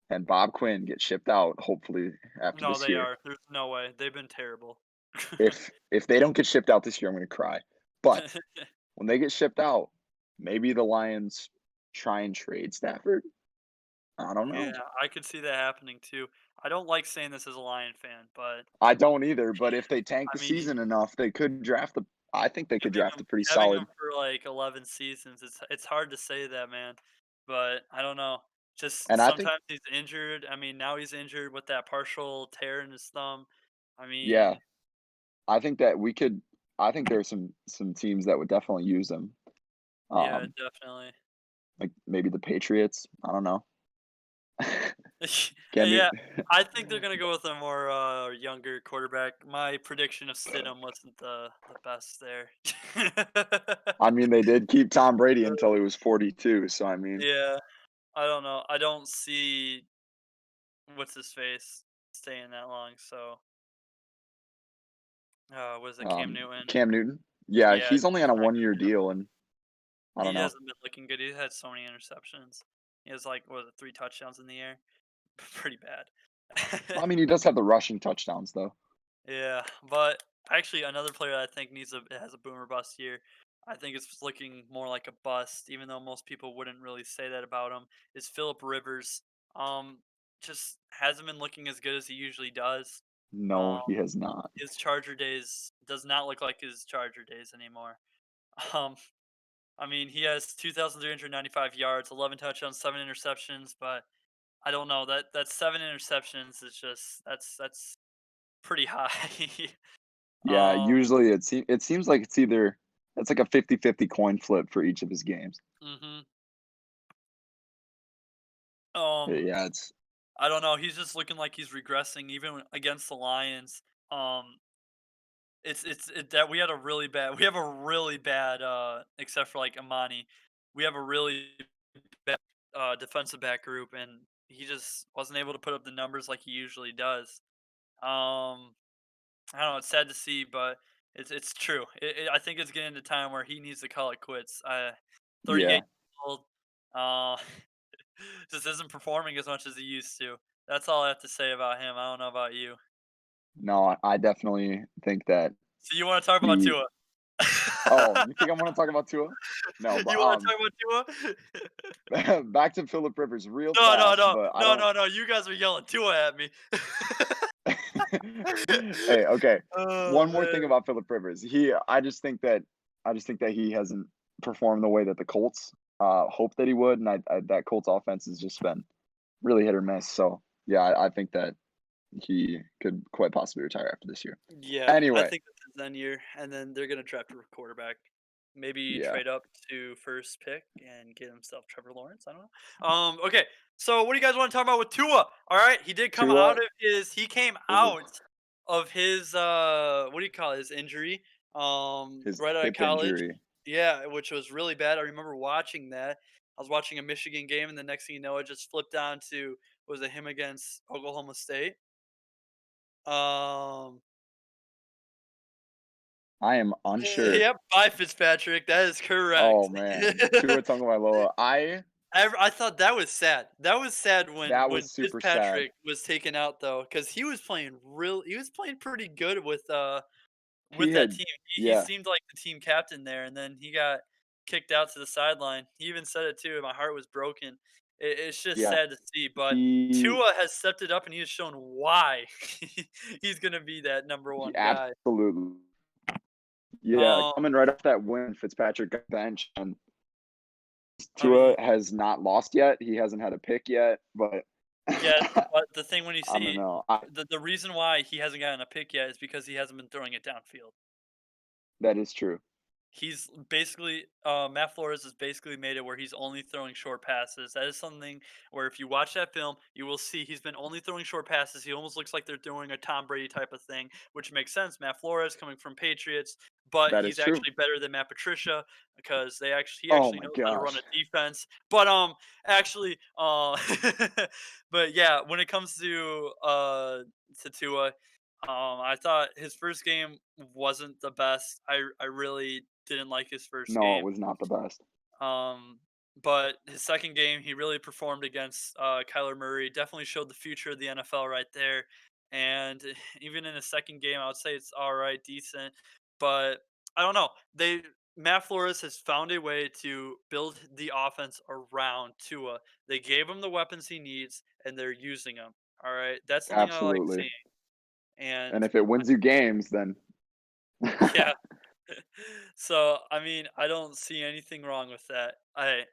and Bob Quinn get shipped out, hopefully after No, this they year, are. There's no way. They've been terrible. if they don't get shipped out this year, I'm gonna cry. But when they get shipped out, maybe the Lions try and trade Stafford? I don't Yeah, know. I could see that happening too. I don't like saying this as a Lion fan, but I don't either, but if they tank I the mean, season enough, they could draft a I think they could having draft a him pretty having him solid for like 11 seasons, it's hard to say that, man. But I don't know. Just and I think sometimes he's injured. I mean, now he's injured with that partial tear in his thumb. I yeah, mean, I think that we could I think there are some teams that would definitely use him. yeah, Um, definitely. like maybe the Patriots, I don't know. Cam Yeah, Newton I think they're gonna go with a more younger quarterback. My prediction of Stidham wasn't the best there. I mean, they did keep Tom Brady until he was 42, so I mean, Yeah, I don't know. I don't see what's his face staying that long. So, was it Cam Newton? Cam Newton? Yeah, Yeah, he's only he's on a not gonna one-year be that deal, long. and I don't He know. hasn't been looking good. He's had so many interceptions. He has like what, 3 touchdowns in the air. Pretty bad. I mean, he does have the rushing touchdowns, though. Yeah, but actually, another player that I think has a boomer bust year. I think it's looking more like a bust, even though most people wouldn't really say that about him. Is Philip Rivers? Um, just hasn't been looking as good as he usually does. No, Um, he has not. his Charger days does not look like his Charger days anymore. Um, I mean, he has 2,395 yards, 11 touchdowns, 7 interceptions, but I don't know that 7 interceptions is just that's pretty high. Yeah, um, usually it seems like it's either That's like a 50-50 coin flip for each of his games. Mhm. Um, Yeah, it's I don't know, he's just looking like he's regressing even against the Lions. Um, that we had a really bad we have a really bad, except for, like, Amani, we have a really bad, defensive back group, and he just wasn't able to put up the numbers like he usually does. Um, I don't know, it's sad to see, but it's true. I think it's getting to time where he needs to call it quits. 38 yeah. years old, uh, just isn't performing as much as he used to. That's all I have to say about him. I don't know about you. No, I definitely think that So you wanna talk about he Tua? Oh, you think I wanna talk about Tua? No, but, You wanna talk about Tua? back to Philip Rivers real No, no, fast, no. but I No, don't no, no, you guys are yelling Tua at me. Hey, okay. Oh, One more thing man. about Philip Rivers. I just think that he hasn't performed the way that the Colts, hoped that he would, and that Colts offense has just been really hit or miss, so, yeah, I think that he could quite possibly retire after this year. Yeah, I Anyway, think this is end year, and then they're gonna draft a quarterback. Maybe yeah. trade up to first pick and get himself Trevor Lawrence. I don't know. Okay. So what do you guys want to talk about with Tua? All right, Tua he came ooh, out of his what do you call it, his injury? his Right out of hip college. injury. Yeah, which was really bad. I remember watching that. I was watching a Michigan game, and the next thing you know, it just flipped on to was it him against Oklahoma State? Um, I am unsure. Yep, by Fitzpatrick. That is Oh, correct. man. Tua Tagovailoa. I thought that was sad. That was sad That when was super sad. Fitzpatrick was taken out though, because he was playing pretty good He with that had team. He yeah, seemed like the team captain there, and then he got kicked out to the sideline. He even said it too. My heart was broken. It's just yeah. sad to see, but He Tua has stepped it up, and he has shown why he's gonna be that number he one guy. absolutely yeah, Um, coming right off that win, Fitzpatrick got benched, and I mean, Tua has not lost yet. He hasn't had a pick yet, but yes, I but the thing when you don't see know. the reason why he hasn't gotten a pick yet is because he hasn't been throwing it downfield. That is true. He's basically Matt Flores has basically made it where he's only throwing short passes. That is something where if you watch that film, you will see he's been only throwing short passes. He almost looks like they're doing a Tom Brady type of thing, which makes sense. Matt Flores coming from Patriots, but That is he's true. actually better than Matt Patricia because he Oh actually my knows how to run gosh. a defense. But actually but yeah, when it comes to Tua, I thought his first game wasn't the best. I really didn't like his first No, it game. was not the best. Um, but his second game, he really performed against Kyler Murray. Definitely showed the future of the NFL right there. And even in his second game, I would say it's all right, decent. But I don't know. Matt Flores has found a way to build the offense around Tua. They gave him the weapons he needs, and they're using them. All right, that's something I like Absolutely. seeing. And And if it wins you games, then yeah, so, I mean, I don't see anything wrong with that. I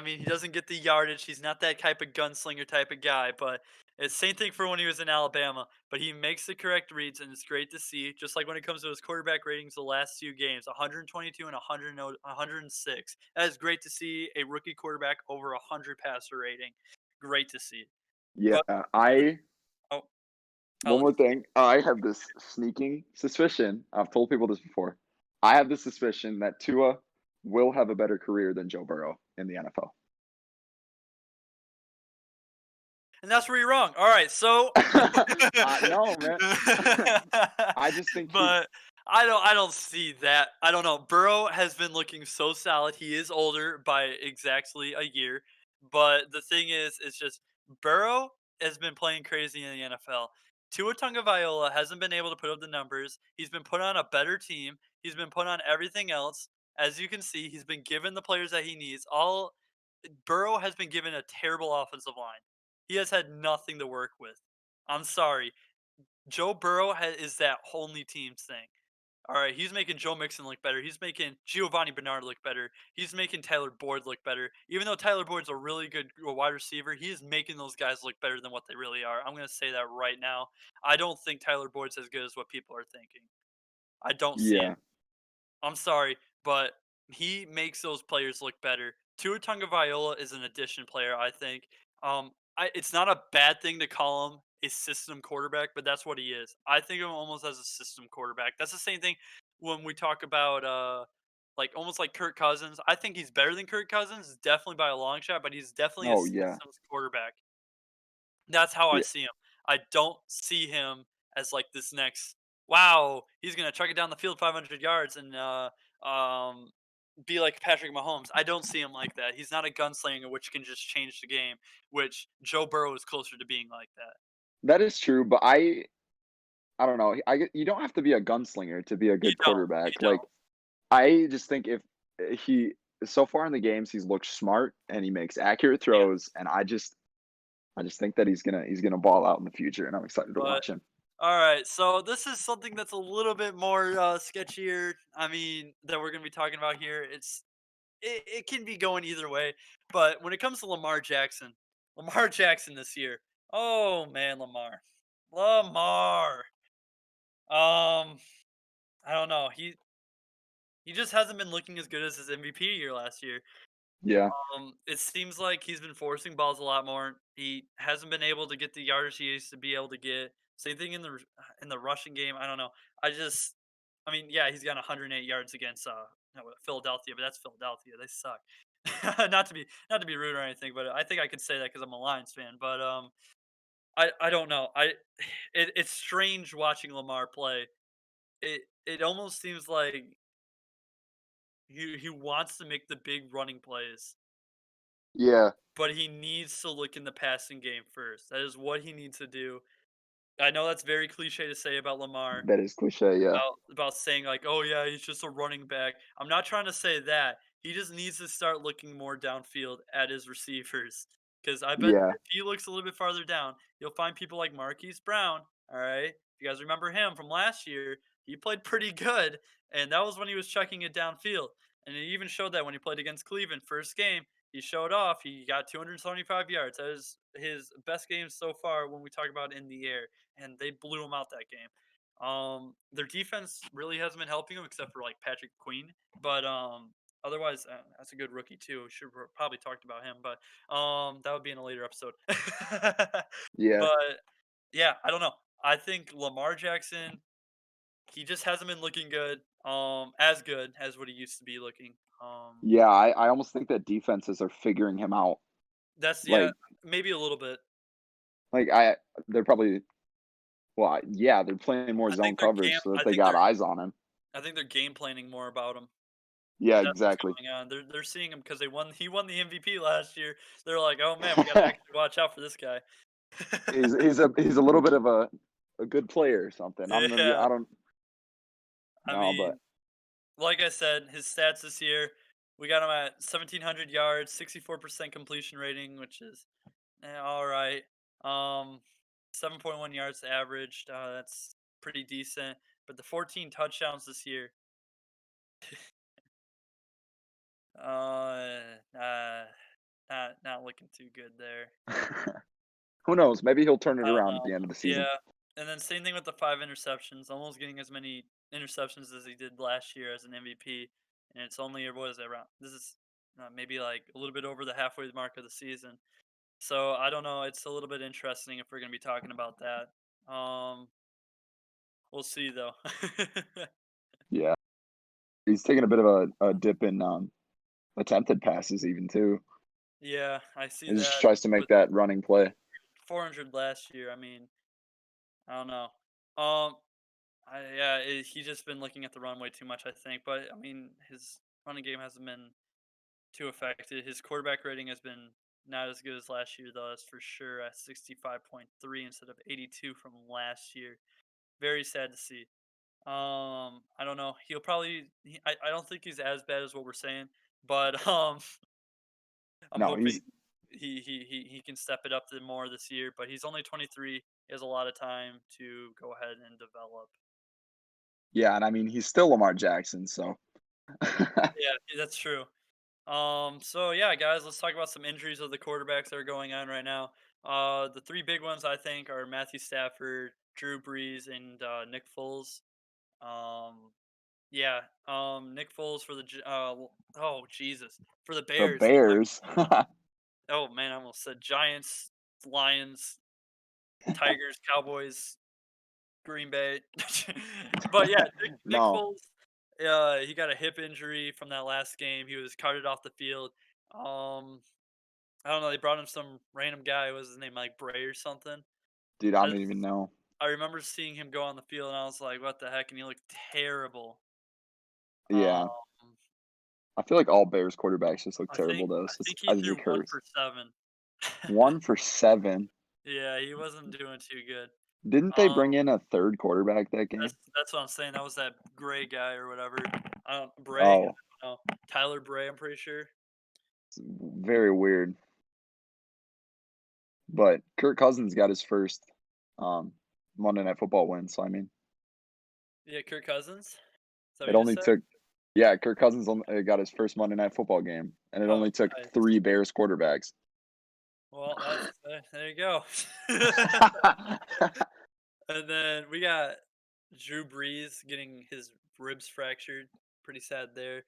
mean, he doesn't get the yardage. He's not that type of gunslinger type of guy, but it's same thing for when he was in Alabama. But he makes the correct reads, and it's great to see. Just like when it comes to his quarterback ratings, the last two games, 122 and 106. That is great to see a rookie quarterback over 100 passer rating. Great to see. yeah, But I oh, I'll one let more you finish. thing. I have this sneaking suspicion. I've told people this before. I have this suspicion that Tua will have a better career than Joe Burrow in the NFL. And that's where you're wrong. All right, so No, man. I just think he but I don't see that. I don't know. Burrow has been looking so solid. He is older by exactly a year, but the thing is, it's just Burrow has been playing crazy in the NFL. Tua Tagovailoa hasn't been able to put up the numbers. He's been put on a better team. He's been put on everything else. As you can see, he's been given the players that he needs. All Burrow has been given a terrible offensive line. He has had nothing to work with. I'm sorry. Joe Burrow is that only team's thing. All right, he's making Joe Mixon look better. He's making Giovanni Bernard look better. He's making Tyler Boyd look better. Even though Tyler Boyd's a really good wide receiver, he is making those guys look better than what they really are. I'm going to say that right now. I don't think Tyler Boyd's as good as what people are thinking. I don't see it. yeah. I'm sorry. but he makes those players look better. Tua Tagovailoa is an addition player, I think. It's not a bad thing to call him a system quarterback, but that's what he is. I think of him almost as a system quarterback. That's the same thing when we talk about like almost like Kirk Cousins. I think he's better than Kirk Cousins, definitely by a long shot, but he's definitely a Oh yeah, systems quarterback. That's how I yeah. see him. I don't see him as like this next, wow, he's gonna chuck it down the field 500 yards and um be like Patrick Mahomes. I don't see him like that. He's not a gunslinger which can just change the game, which Joe Burrow is closer to being like that. That is true, but I don't know. You don't have to be a gunslinger to be a You good don't. You quarterback. Like don't. I just think if he so far in the games he's looked smart and he makes accurate Yeah. throws, and I just think that he's gonna ball out in the future, and I'm excited to But watch him. all right, so this is something that's a little bit more sketchier. I mean, that we're gonna be talking about here. It can be going either way, but when it comes to Lamar Jackson this year, oh man, Lamar. I don't know. He just hasn't been looking as good as his MVP year last year. Yeah, It seems like he's been forcing balls a lot more. He hasn't been able to get the yardage he used to be able to get. Same thing in the rushing game. I don't know. I mean, yeah, he's got 108 yards against no, Philadelphia, but that's Philadelphia. They suck. Not to be rude or anything, but I think I could say that because I'm a Lions fan. But I don't know. It's strange watching Lamar play. It almost seems like he wants to make the big running plays, yeah, but he needs to look in the passing game first. That is what he needs to do. I know that's very cliche to say about Lamar, that is cliche. Yeah, about saying like, "Oh yeah, he's just a running back." I'm not trying to say that. He just needs to start looking more downfield at his receivers. Because I bet yeah, if he looks a little bit farther down, you'll find people like Marquise Brown. All right, if you guys remember him from last year, he played pretty good, and that was when he was chucking it downfield. And he even showed that when he played against Cleveland, first game, he showed off. He got 275 yards. That is his best game so far when we talk about in the air, and they blew him out that game. Their defense really hasn't been helping them except for like Patrick Queen, but otherwise that's a good rookie too. Should probably talked about him, but that would be in a later episode. yeah, But yeah, I don't know. I think Lamar Jackson, he just hasn't been looking as good as what he used to be looking. yeah. I almost think that defenses are figuring him out. That's yeah, Like maybe a little bit. like they're probably well, yeah, they're playing more zone coverage so that they got eyes on him. I think they're game planning more about him. Yeah, That's what's exactly. going on. They're seeing him because he won the MVP last year. They're like, "Oh, man, we gotta actually watch out for this guy." He's a little bit of a good player or something. Yeah. I don't I know, but mean, like I said, his stats this year, we got him at 1,700 yards, 64% completion rating, which is, alright. Um, 7.1 yards averaged, that's pretty decent, but the 14 touchdowns this year, uh, not looking too good there. who knows? Maybe he'll turn it I don't around at know. the end of the season. Yeah, and then same thing with the 5 interceptions, almost getting as many interceptions as he did last year as an MVP, and it's only what is it around? This is maybe like a little bit over the halfway mark of the season. So I don't know. It's a little bit interesting if we're gonna be talking about that. We'll see though. Yeah, he's taking a bit of a dip in attempted passes even too. Yeah, I see He just that tries to make with that running play. 400 last year. I mean, I don't know. Um, yeah, he just been looking at the runway too much, I think. But I mean, his running game hasn't been too affected. His quarterback rating has been not as good as last year, though. That's for sure at 65.3 instead of 82 from last year. Very sad to see. I don't know. He'll probably. I don't think he's as bad as what we're saying, but I'm No, hoping he's he can step it up to more this year. But he's only 23. He has a lot of time to go ahead and develop. yeah, and I mean he's still Lamar Jackson, so Yeah, that's true. So yeah, guys, let's talk about some injuries of the quarterbacks that are going on right now. The three big ones I think are Matthew Stafford, Drew Brees, and Nick Foles. Um, Yeah, Nick Foles for the oh Jesus, for the The Bears. Bears. Oh man, I almost said Giants, Lions, Tigers, Cowboys, Green Bay. But yeah, Nick No, Foles, he got a hip injury from that last game. He was carted off the field. Um, I don't know. They brought him some random guy. What was his name, like Bray or something? dude, I I don't just, even know. I remember seeing him go on the field, and I was like, "What the heck?" And he looked terrible. Yeah, Um, I feel like all Bears quarterbacks just look I terrible think though. I So think he as a threw one curse. for seven. 1 for 7. Yeah, he wasn't doing too good. Didn't they Um, bring in a third quarterback that that's game? that's what I'm saying. That was that Gray guy or whatever. Bray. Oh, I don't know. Tyler Bray. I'm pretty sure. it's very weird. But Kirk Cousins got his first um, Monday Night Football win. So I mean, Yeah, Kirk Cousins. Is that what it you just only said? took yeah, Kirk Cousins got his first Monday Night Football game, and it Oh, only took nice. 3 Bears quarterbacks. Well, that's there you go. And then we got Drew Brees getting his ribs fractured. Pretty sad there.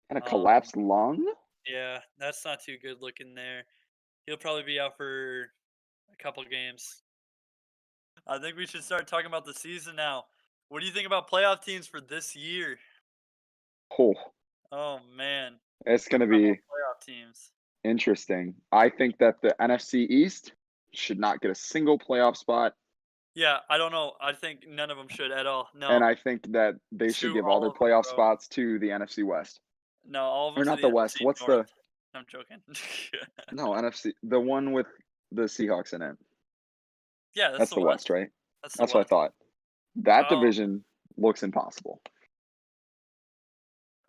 And a Um, collapsed lung? yeah, that's not too good looking there. He'll probably be out for a couple games. I think we should start talking about the season now. What do you think about playoff teams for this year? Oh, Oh man, it's talk going to about more be playoff teams. interesting. I think that the NFC East should not get a single playoff spot, Yeah, I don't know. I think none of them should at all. and No, I think that they should to give all all their of them, playoff bro. spots to the NFC West. No, all of them Or to not the the West. NFC What's North. the I'm joking. no, NFC, the one with the Seahawks in it. Yeah, that's That's the the West, West. right? That's the That's what I West. thought. That Um, division looks impossible.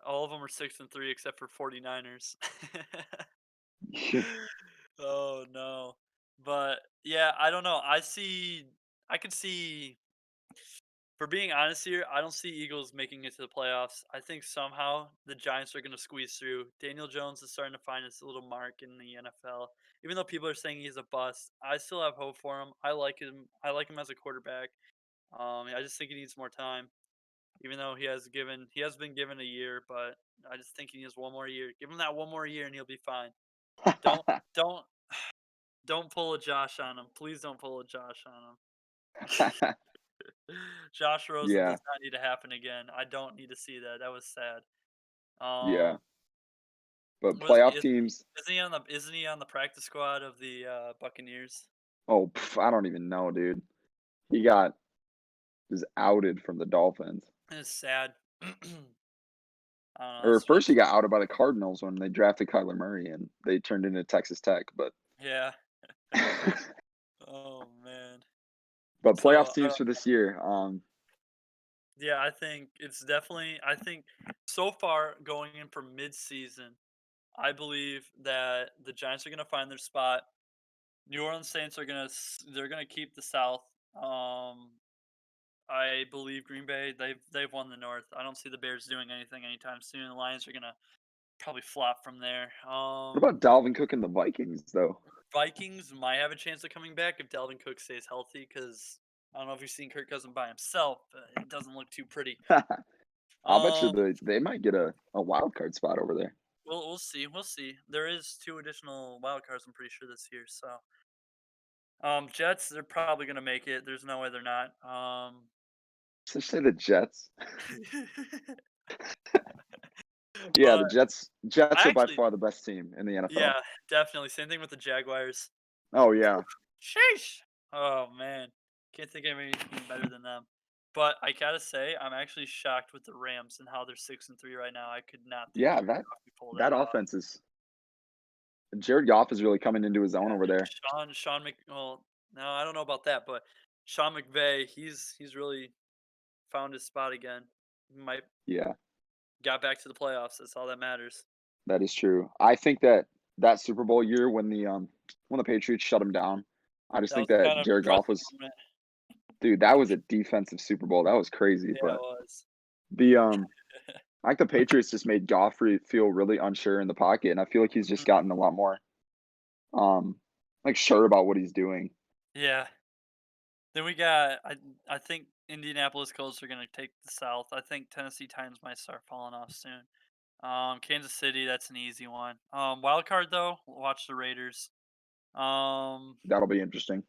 all of them are 6-3 except for 49ers. Oh no. But yeah, I don't know. I could see for being honest here, I don't see Eagles making it to the playoffs. I think somehow the Giants are going to squeeze through. Daniel Jones is starting to find his little mark in the NFL. Even though people are saying he's a bust, I still have hope for him. I like him. I like him as a quarterback. I just think he needs more time. Even though he has been given a year, but I just think he needs one more year. Give him that one more year and he'll be fine. Don't don't don't pull a Josh on him. Please don't pull a Josh on him. Josh Rosen Yeah, does not need to happen again. I don't need to see that. That was sad. yeah. Um, But was he playoff teams, isn't he on the practice squad of the Buccaneers? oh, I don't even know, dude. He got just outed from the Dolphins. It's sad. I don't know. Or That's first he just got outed by the Cardinals when they drafted Kyler Murray and they turned into Texas Tech, but yeah. Oh man. but So playoff teams for this year, yeah, I think it's definitely. I think so far going in for mid-season, I believe that the Giants are going to find their spot. New Orleans Saints are they're gonna keep the South. Um, I believe Green Bay they've won the North. I don't see the Bears doing anything anytime soon. The Lions are gonna probably flop from there. what about Dalvin Cook and the Vikings though? Vikings might have a chance of coming back if Dalvin Cook stays healthy because I don't know if you've seen Kirk Cousins by himself, but it doesn't look too pretty. I'll bet you Um, they might get a wild card spot over there. we'll see. We'll see. There is two additional wild cards. I'm pretty sure this year. So, Jets they're probably gonna make it. There's no way they're not. Let's say the Jets. Yeah, the But Jets I are by actually far the best team in the yeah, NFL. definitely. Same thing with the Jaguars. Oh yeah. Sheesh. Oh man, can't think of anything better than them. But I gotta say, I'm actually shocked with the Rams and how they're 6-3 right now. I could not think Yeah, Jared that Goff could pull that that off. offense is Jared Goff is really coming into his own over there. Sean Mc. Well, no, I don't know about that, but Sean McVay, he's really found his spot again. He might Yeah, got back to the playoffs. That's all that matters. that is true. I think that Super Bowl year when the Patriots shut him down, I just That think was that kind of Jared Goff impressive was moment. dude, that was a defensive Super Bowl. That was crazy. Yeah, it But was. the like the Patriots just made Goff feel really unsure in the pocket, and I feel like he's just Mhm. gotten a lot more um like sure about what he's doing. Yeah. Then we got I think Indianapolis Colts are gonna take the South. I think Tennessee Titans might start falling off soon. Kansas City, that's an easy one. Wild card though, watch the Raiders. Um, That'll be interesting.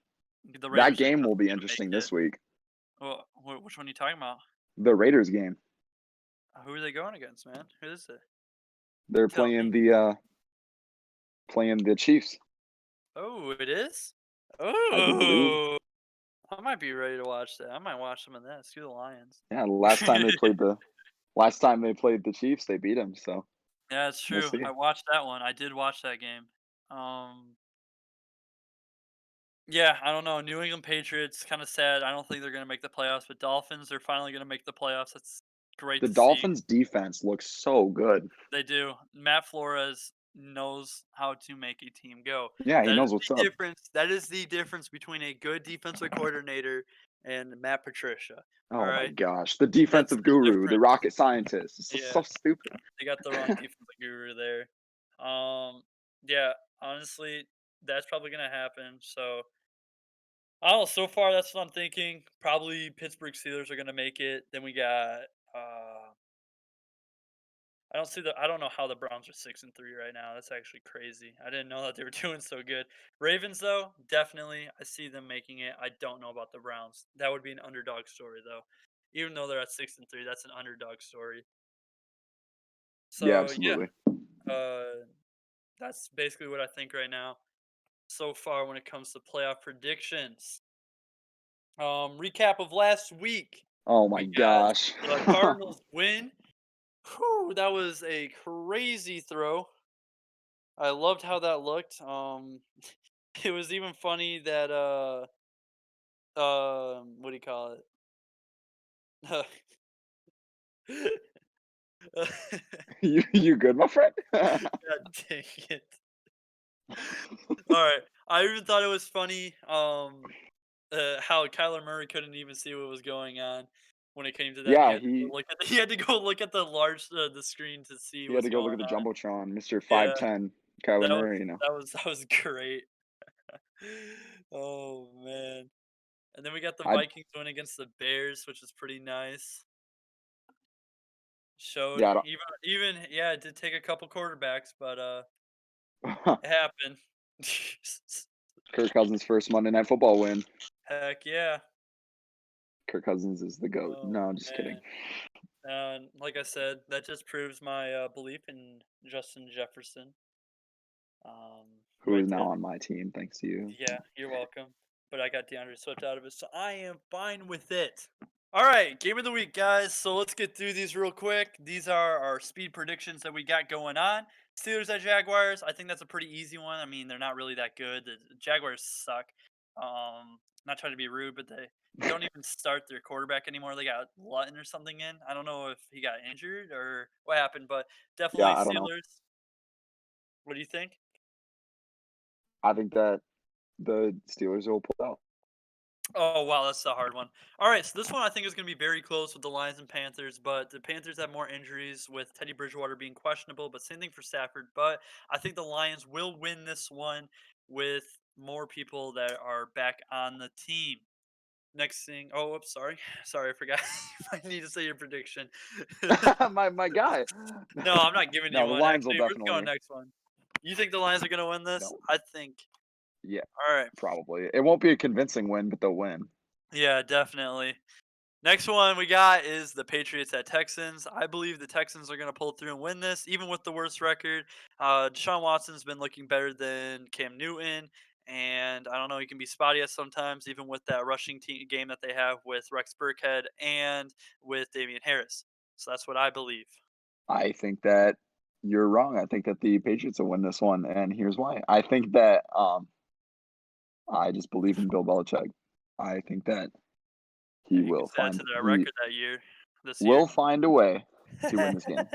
the That Raiders are game will definitely be gonna make interesting it. this week. Well, which one are you talking about? The Raiders game. Who are they going against, man? Who is it? They're Tell me. playing the Chiefs, Oh, it is. I do believe. Oh, I might be ready to watch that. I might watch some of that. Screw the Lions. Yeah, last time they played the Chiefs, they beat them. So Yeah, it's we'll true. see. I watched that one. I did watch that game. Um, yeah, I don't know. New England Patriots, kind of sad. I don't think they're gonna make the playoffs, but Dolphins are finally gonna make the playoffs. That's great The to see. Dolphins' defense looks so good. They do. Matt Flores knows how to make a team go. Yeah, he That is knows what's the up. difference. That is the difference between a good defensive coordinator and Matt Patricia. All Oh my right, gosh, the that's defensive the guru, the difference. rocket scientist. It's just Yeah, so stupid. they got the wrong defensive guru there. Yeah, honestly, that's probably gonna happen. So, I don't know. So far, that's what I'm thinking. Probably Pittsburgh Steelers are gonna make it. Then we got. Uh, I don't know how the Browns are 6-3 right now. That's actually crazy. I didn't know that they were doing so good. Ravens though, definitely I see them making it. I don't know about the Browns. That would be an underdog story though. Even though they're at 6-3, that's an underdog story. Yeah, So yeah, absolutely. that's basically what I think right now. So far when it comes to playoff predictions. Recap of last week. Oh my We got gosh. the Cardinals win. Whew, that was a crazy throw. I loved how that looked. It was even funny that what do you call it? You good, my friend? God dang it! All right, I even thought it was funny. How Kyler Murray couldn't even see what was going on when it came to that. Yeah, he He had to go look at the large the screen to see he had what's to go going look at the on. jumbotron, Mr. Yeah, 5'10", Kyler Murray. You know. that was great. Oh man. And then we got the I Vikings win against the Bears, which is pretty nice. Showed yeah. even yeah, it did take a couple quarterbacks, but I it happened. Kirk Cousins' first Monday Night Football win. Heck yeah. Kirk Cousins is the goat. Oh No, I'm just kidding. man. And like I said, that just proves my belief in Justin Jefferson. Who Right is now there. on my team, thanks to you. Yeah, you're welcome. But I got DeAndre Swift out of it, so I am fine with it. All right, game of the week, guys. So let's get through these real quick. These are our speed predictions that we got going on. Steelers at Jaguars. I think that's a pretty easy one. I mean, they're not really that good. The Jaguars suck. Not trying to be rude, but they don't even start their quarterback anymore. They got Lutton or something in. I don't know if he got injured or what happened, but Yeah, definitely I don't know. Steelers. What do you think? I think that the Steelers will pull out. Oh wow, that's a hard one. All right, so this one I think is going to be very close with the Lions and Panthers, but the Panthers have more injuries with Teddy Bridgewater being questionable, but same thing for Stafford. But I think the Lions will win this one with more people that are back on the team. Next thing, oh, oops, sorry, sorry, I forgot. I need to say your prediction. My guy. No, I'm not giving you No, the one. Lions will Actually, we're going definitely. next one. You think the Lions are going to win this? No, I think. yeah, All right. probably. It won't be a convincing win, but they'll win. Yeah, definitely. Next one we got is the Patriots at Texans. I believe the Texans are going to pull through and win this, even with the worst record. Deshaun Watson's been looking better than Cam Newton, and I don't know, he can be spotty at sometimes, even with that rushing team game that they have with Rex Burkhead and with Damian Harris. So that's what I believe. I think that you're wrong. I think that the Patriots will win this one, and here's why. I think that I just believe in Bill Belichick. I think that Yeah, he he will could add find to their he record that year, this year. will find a way to win this game.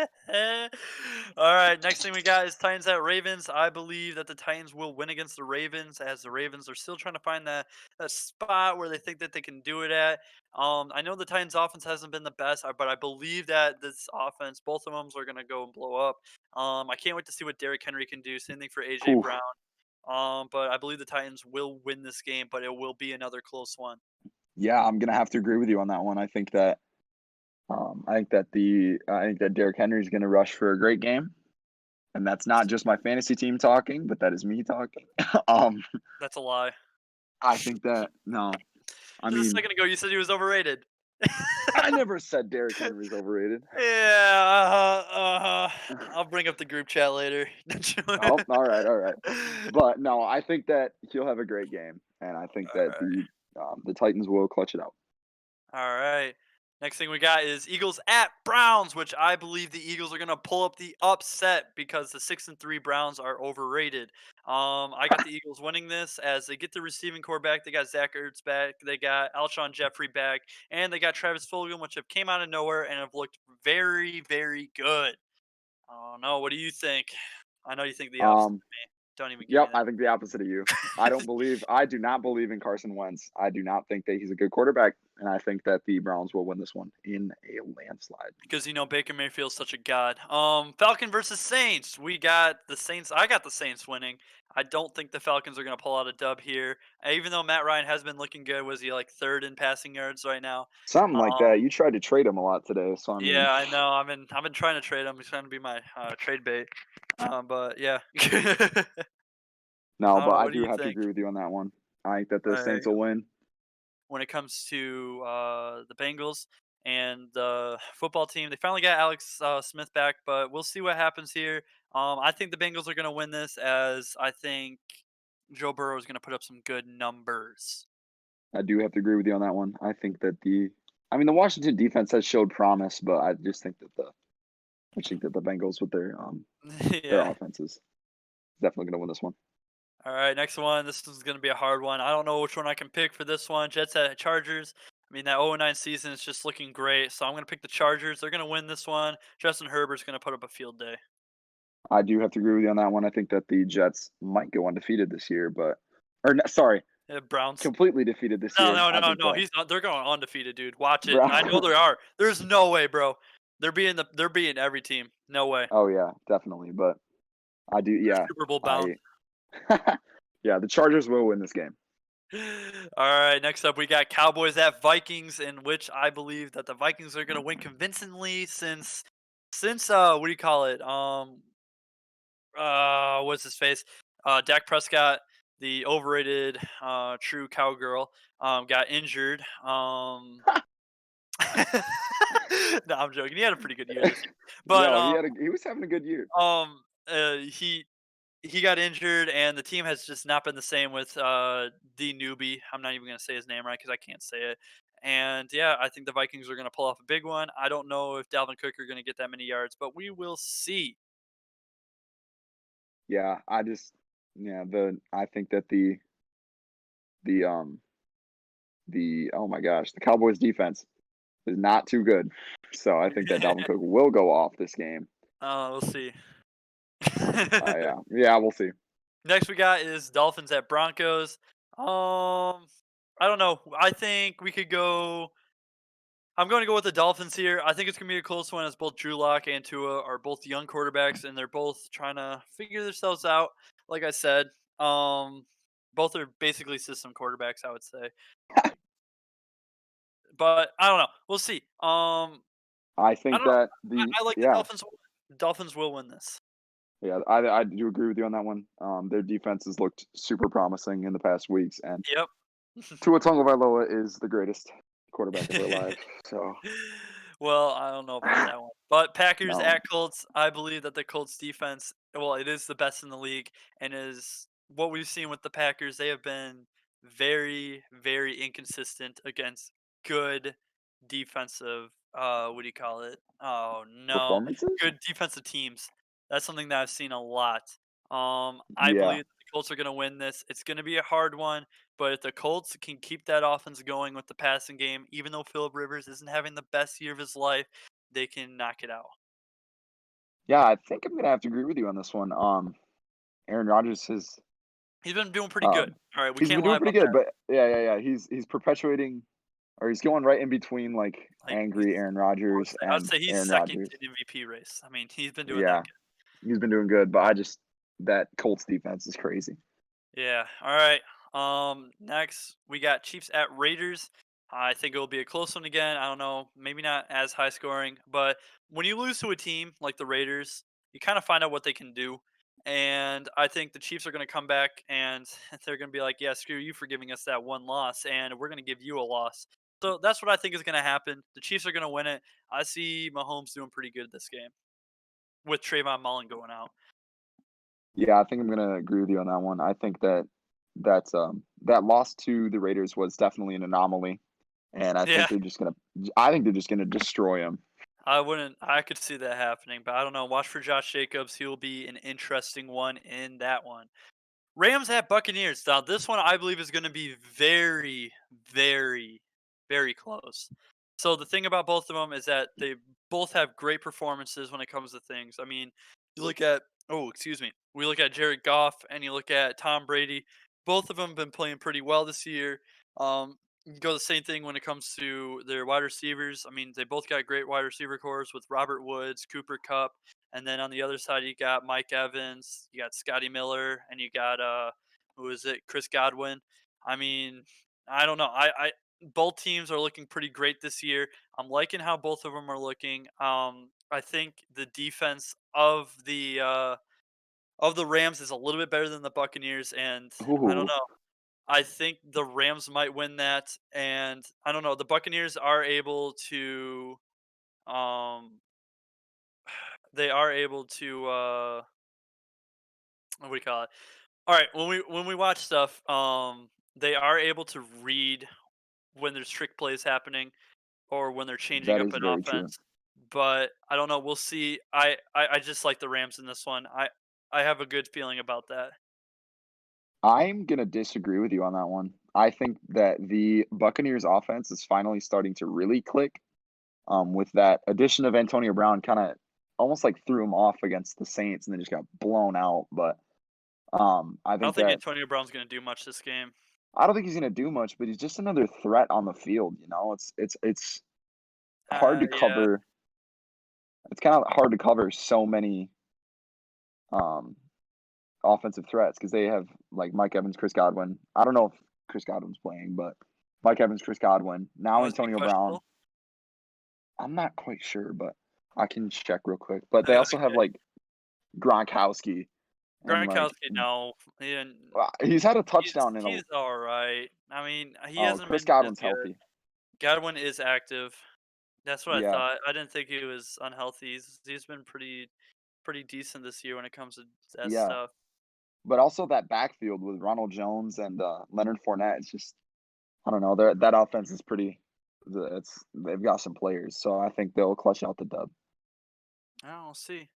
All right, next thing we got is Titans at Ravens. I believe that the Titans will win against the Ravens, as the Ravens are still trying to find that spot where they think that they can do it at. I know the Titans' offense hasn't been the best, but I believe that this offense, both of them, are going to go and blow up. I can't wait to see what Derrick Henry can do. Same thing for AJ Oof. Brown. But I believe the Titans will win this game, but it will be another close one. Yeah, I'm gonna have to agree with you on that one. I think that Derrick Henry is gonna rush for a great game, and that's not just my fantasy team talking, but that is me talking. um, That's a lie. I think that no, I Just a mean, second ago, you said he was overrated. I never said Derrick Henry's overrated. Yeah, I'll bring up the group chat later. Oh, all right. But no, I think that he'll have a great game, and I think that Alright, the Titans will clutch it out. alright. Next thing we got is Eagles at Browns, which I believe the Eagles are gonna pull up the upset because the 6-3 Browns are overrated. I got the Eagles winning this as they get the receiving core back. They got Zach Ertz back, they got Alshon Jeffrey back, and they got Travis Fulgham, which have came out of nowhere and have looked very, very good. I don't know. What do you think? I know you think the opposite of Um, me. Don't even give me yep, that. I think the opposite of you. I do not believe in Carson Wentz. I do not think that he's a good quarterback, and I think that the Browns will win this one in a landslide. Because Baker Mayfield's such a god. Falcon versus Saints. We got the Saints. I got the Saints winning. I don't think the Falcons are gonna pull out a dub here. Even though Matt Ryan has been looking good, was he like third in passing yards right now? Something like Um, that. You tried to trade him a lot today, so I mean, yeah, I know. I've been trying to trade him. He's trying to be my trade bait. But yeah. I no, don't but know. I What do do you have to think? agree with you on that one. I think that the Uh, Saints will win. when it comes to the Bengals and the football team. They finally got Alex Smith back, but we'll see what happens here. I think the Bengals are going to win this, as I think Joe Burrow is going to put up some good numbers. I do have to agree with you on that one. I mean, the Washington defense has showed promise, but I think that the Bengals with their Yeah. offense is definitely going to win this one. All right, next one. This is going to be a hard one. I don't know which one I can pick for this one. Jets at Chargers. I mean, that 0-9 season is just looking great, so I'm going to pick the Chargers. They're going to win this one. Justin Herbert's going to put up a field day. I do have to agree with you on that one. I think that the Jets might go undefeated this year, sorry, Yeah, Browns. completely defeated this No, year. no, I no, think no. that They're going undefeated, dude. Watch it. I know Brown. they are. There's no way, bro. They're beating every team. No way. Oh yeah, definitely. But I do. They're Yeah, Super Bowl bound. I. Yeah, the Chargers will win this game. All right, next up we got Cowboys at Vikings, in which I believe that the Vikings are going to win convincingly since what do you call it? What's his face? Dak Prescott, the overrated true cowgirl, got injured. No, I'm joking. He had a pretty good year this year, but No, he was having a good year. um, uh, he he got injured, and the team has just not been the same with the newbie. I'm not even gonna say his name right because I can't say it. And yeah, I think the Vikings are gonna pull off a big one. I don't know if Dalvin Cook are gonna get that many yards, but we will see. Yeah, I think that the oh my gosh, the Cowboys defense is not too good. So I think that Dalvin Cook will go off this game. We'll see. Yeah, we'll see. Next we got is Dolphins at Broncos. I don't know. I think we could go. I'm going to go with the Dolphins here. I think it's going to be a close one, as both Drew Lock and Tua are both young quarterbacks, and they're both trying to figure themselves out. Like I said, both are basically system quarterbacks, I would say. Like, but I don't know. We'll see. I I think don't know. that I like the yeah, Dolphins. Dolphins will win this. yeah, I do agree with you on that one. Their defense has looked super promising in the past weeks, and Yep. Tua Tagovailoa is the greatest quarterback ever alive. So Well, I don't know about that one. But Packers no, at Colts, I believe that the Colts defense, well, it is the best in the league, and is what we've seen with the Packers. They have been very, very inconsistent against good defensive, what do you call it? Oh no, performances. good defensive teams. That's something that I've seen a lot. I Yeah, believe that the Colts are going to win this. It's going to be a hard one, but if the Colts can keep that offense going with the passing game, even though Philip Rivers isn't having the best year of his life, they can knock it out. yeah, I think I'm gonna have to agree with you on this one. Aaron Rodgers has He's been doing pretty good. um, All right, we he's can't been lie doing pretty about good, that. but yeah. He's perpetuating, or he's going right in between like Like he's, angry Aaron I would Rodgers say, I would and say he's Aaron second Rodgers. in MVP race. I mean, he's been doing that Yeah, he's been doing good, but that Colts defense is crazy. good. Yeah. All right. Next we got Chiefs at Raiders. I think it will be a close one again. I don't know, maybe not as high scoring, but when you lose to a team like the Raiders, you kind of find out what they can do. And I think the Chiefs are going to come back and they're going to be like, yeah, screw you for giving us that one loss, and we're going to give you a loss. So that's what I think is going to happen. The Chiefs are going to win it. I see Mahomes doing pretty good this game with Trayvon Mullen going out. Yeah, I think I'm gonna agree with you on that one. I think that that loss to the Raiders was definitely an anomaly, and Yeah, I think they're just gonna destroy them. I could see that happening, but I don't know. Watch for Josh Jacobs. He will be an interesting one in that one. Rams at Buccaneers. Now, this one I believe is going to be very, very, very close. So the thing about both of them is that they both have great performances when it comes to things. I mean, you look at excuse me, we look at Jared Goff and you look at Tom Brady. Both of them have been playing pretty well this year. You go the same thing when it comes to their wide receivers. I mean, they both got great wide receiver cores with Robert Woods, Cooper Cup, and then on the other side, you got Mike Evans, you got Scotty Miller, and you got who is it, Chris Godwin. I mean, I don't know. I both teams are looking pretty great this year. I'm liking how both of them are looking. I think the defense of the Rams is a little bit better than the Buccaneers, and I don't Ooh, know. I think the Rams might win that, and I don't know. The Buccaneers are able to um they are able to what do we call it? All right, when we watch stuff, they are able to read when there's trick plays happening or when they're changing that up is an very true. offense. But I don't know. We'll see. I just like the Rams in this one. I have a good feeling about that. I'm gonna disagree with you on that one. I think that the Buccaneers offense is finally starting to really click. With that addition of Antonio Brown, kind of almost like threw him off against the Saints, and then just got blown out. But I I don't think think that Antonio Brown's going to do much this game. I don't think he's gonna do much, but he's just another threat on the field. You know, it's hard to Yeah. cover. It's kind of hard to cover so many um, offensive threats because they have like Mike Evans, Chris Godwin. I don't know if Chris Godwin's playing, but Mike Evans, Chris Godwin. Now Oh, is he Antonio Brown. questionable? I'm not quite sure, but I can check real quick. But they also have Okay. like Gronkowski and like Gronkowski, no. he's had a touchdown in a. He's all right. I mean, he Oh, hasn't Chris been as Godwin's good. healthy. Godwin is active. That's what I Yeah, thought. I didn't think he was unhealthy. He's been pretty decent this year when it comes to that yeah. stuff. But also that backfield with Ronald Jones and Leonard Fournette. It's just I don't know. That offense is pretty. It's they've got some players, so I think they'll clutch out the dub. I will see.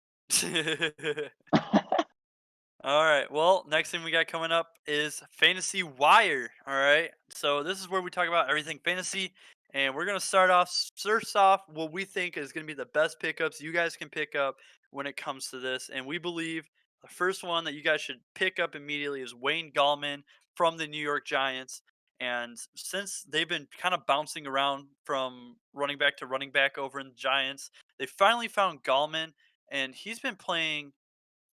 All right. Well, next thing we got coming up is Fantasy Wire. All right. So this is where we talk about everything fantasy, and we're gonna start off first off what we think is gonna be the best pickups you guys can pick up when it comes to this, and we believe the first one that you guys should pick up immediately is Wayne Gallman from the New York Giants. And since they've been kind of bouncing around from running back to running back over in the Giants, they finally found Gallman, and he's been playing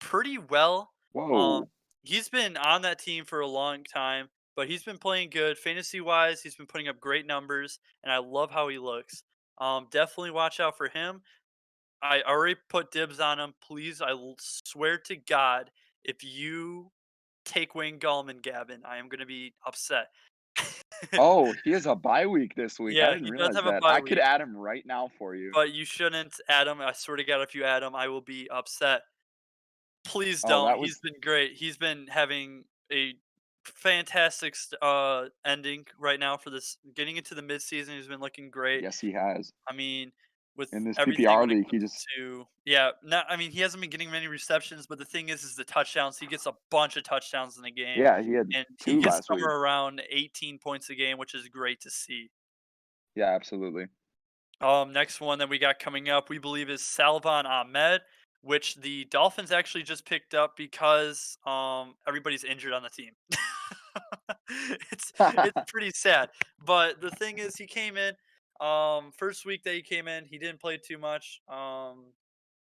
pretty well. Um, Whoa. he's been on that team for a long time, but he's been playing good fantasy wise. He's been putting up great numbers, and I love how he looks. Definitely watch out for him. I already put dibs on him. Please, swear to God, if you take Wayne Gallman, Gavin, I am going to be upset. Oh, he has a bye week this week. I Yeah, didn't he does realize have a that. bye I could week, add him right now for you. but you shouldn't add him. I swear to God, if you add him, I will be upset. Please Oh, don't. that He's was been great. He's been having a fantastic ending right now for this getting into the midseason. He's been looking great. yes, he has. I mean, with In this everything PPR when it league, he comes just to yeah, not I mean, he hasn't been getting many receptions, but the thing is the touchdowns. He gets a bunch of touchdowns in a game, yeah, he had and he 2 gets last week. somewhere around 18 points a game, which is great to see. Yeah, absolutely. Next one that we got coming up, we believe is Salvon Ahmed, which the Dolphins actually just picked up because everybody's injured on the team. It's pretty sad, but the thing is, he came in first week that he came in, he didn't play too much.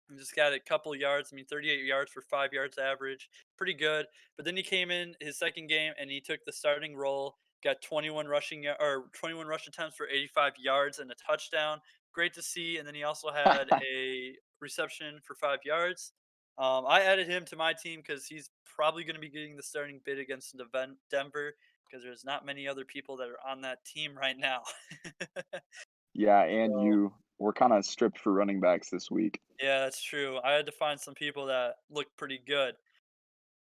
He just got a couple of yards. I mean, 38 yards for 5 yards average, pretty good. But then he came in his second game and he took the starting role. got 21 rush attempts for 85 yards and a touchdown. Great to see. And then he also had a reception for 5 yards. I added him to my team because he's probably going to be getting the starting bid against Denver because there's not many other people that are on that team right now. Yeah, and So you were kinda stripped for running backs this week. yeah, that's true. I had to find some people that look pretty good.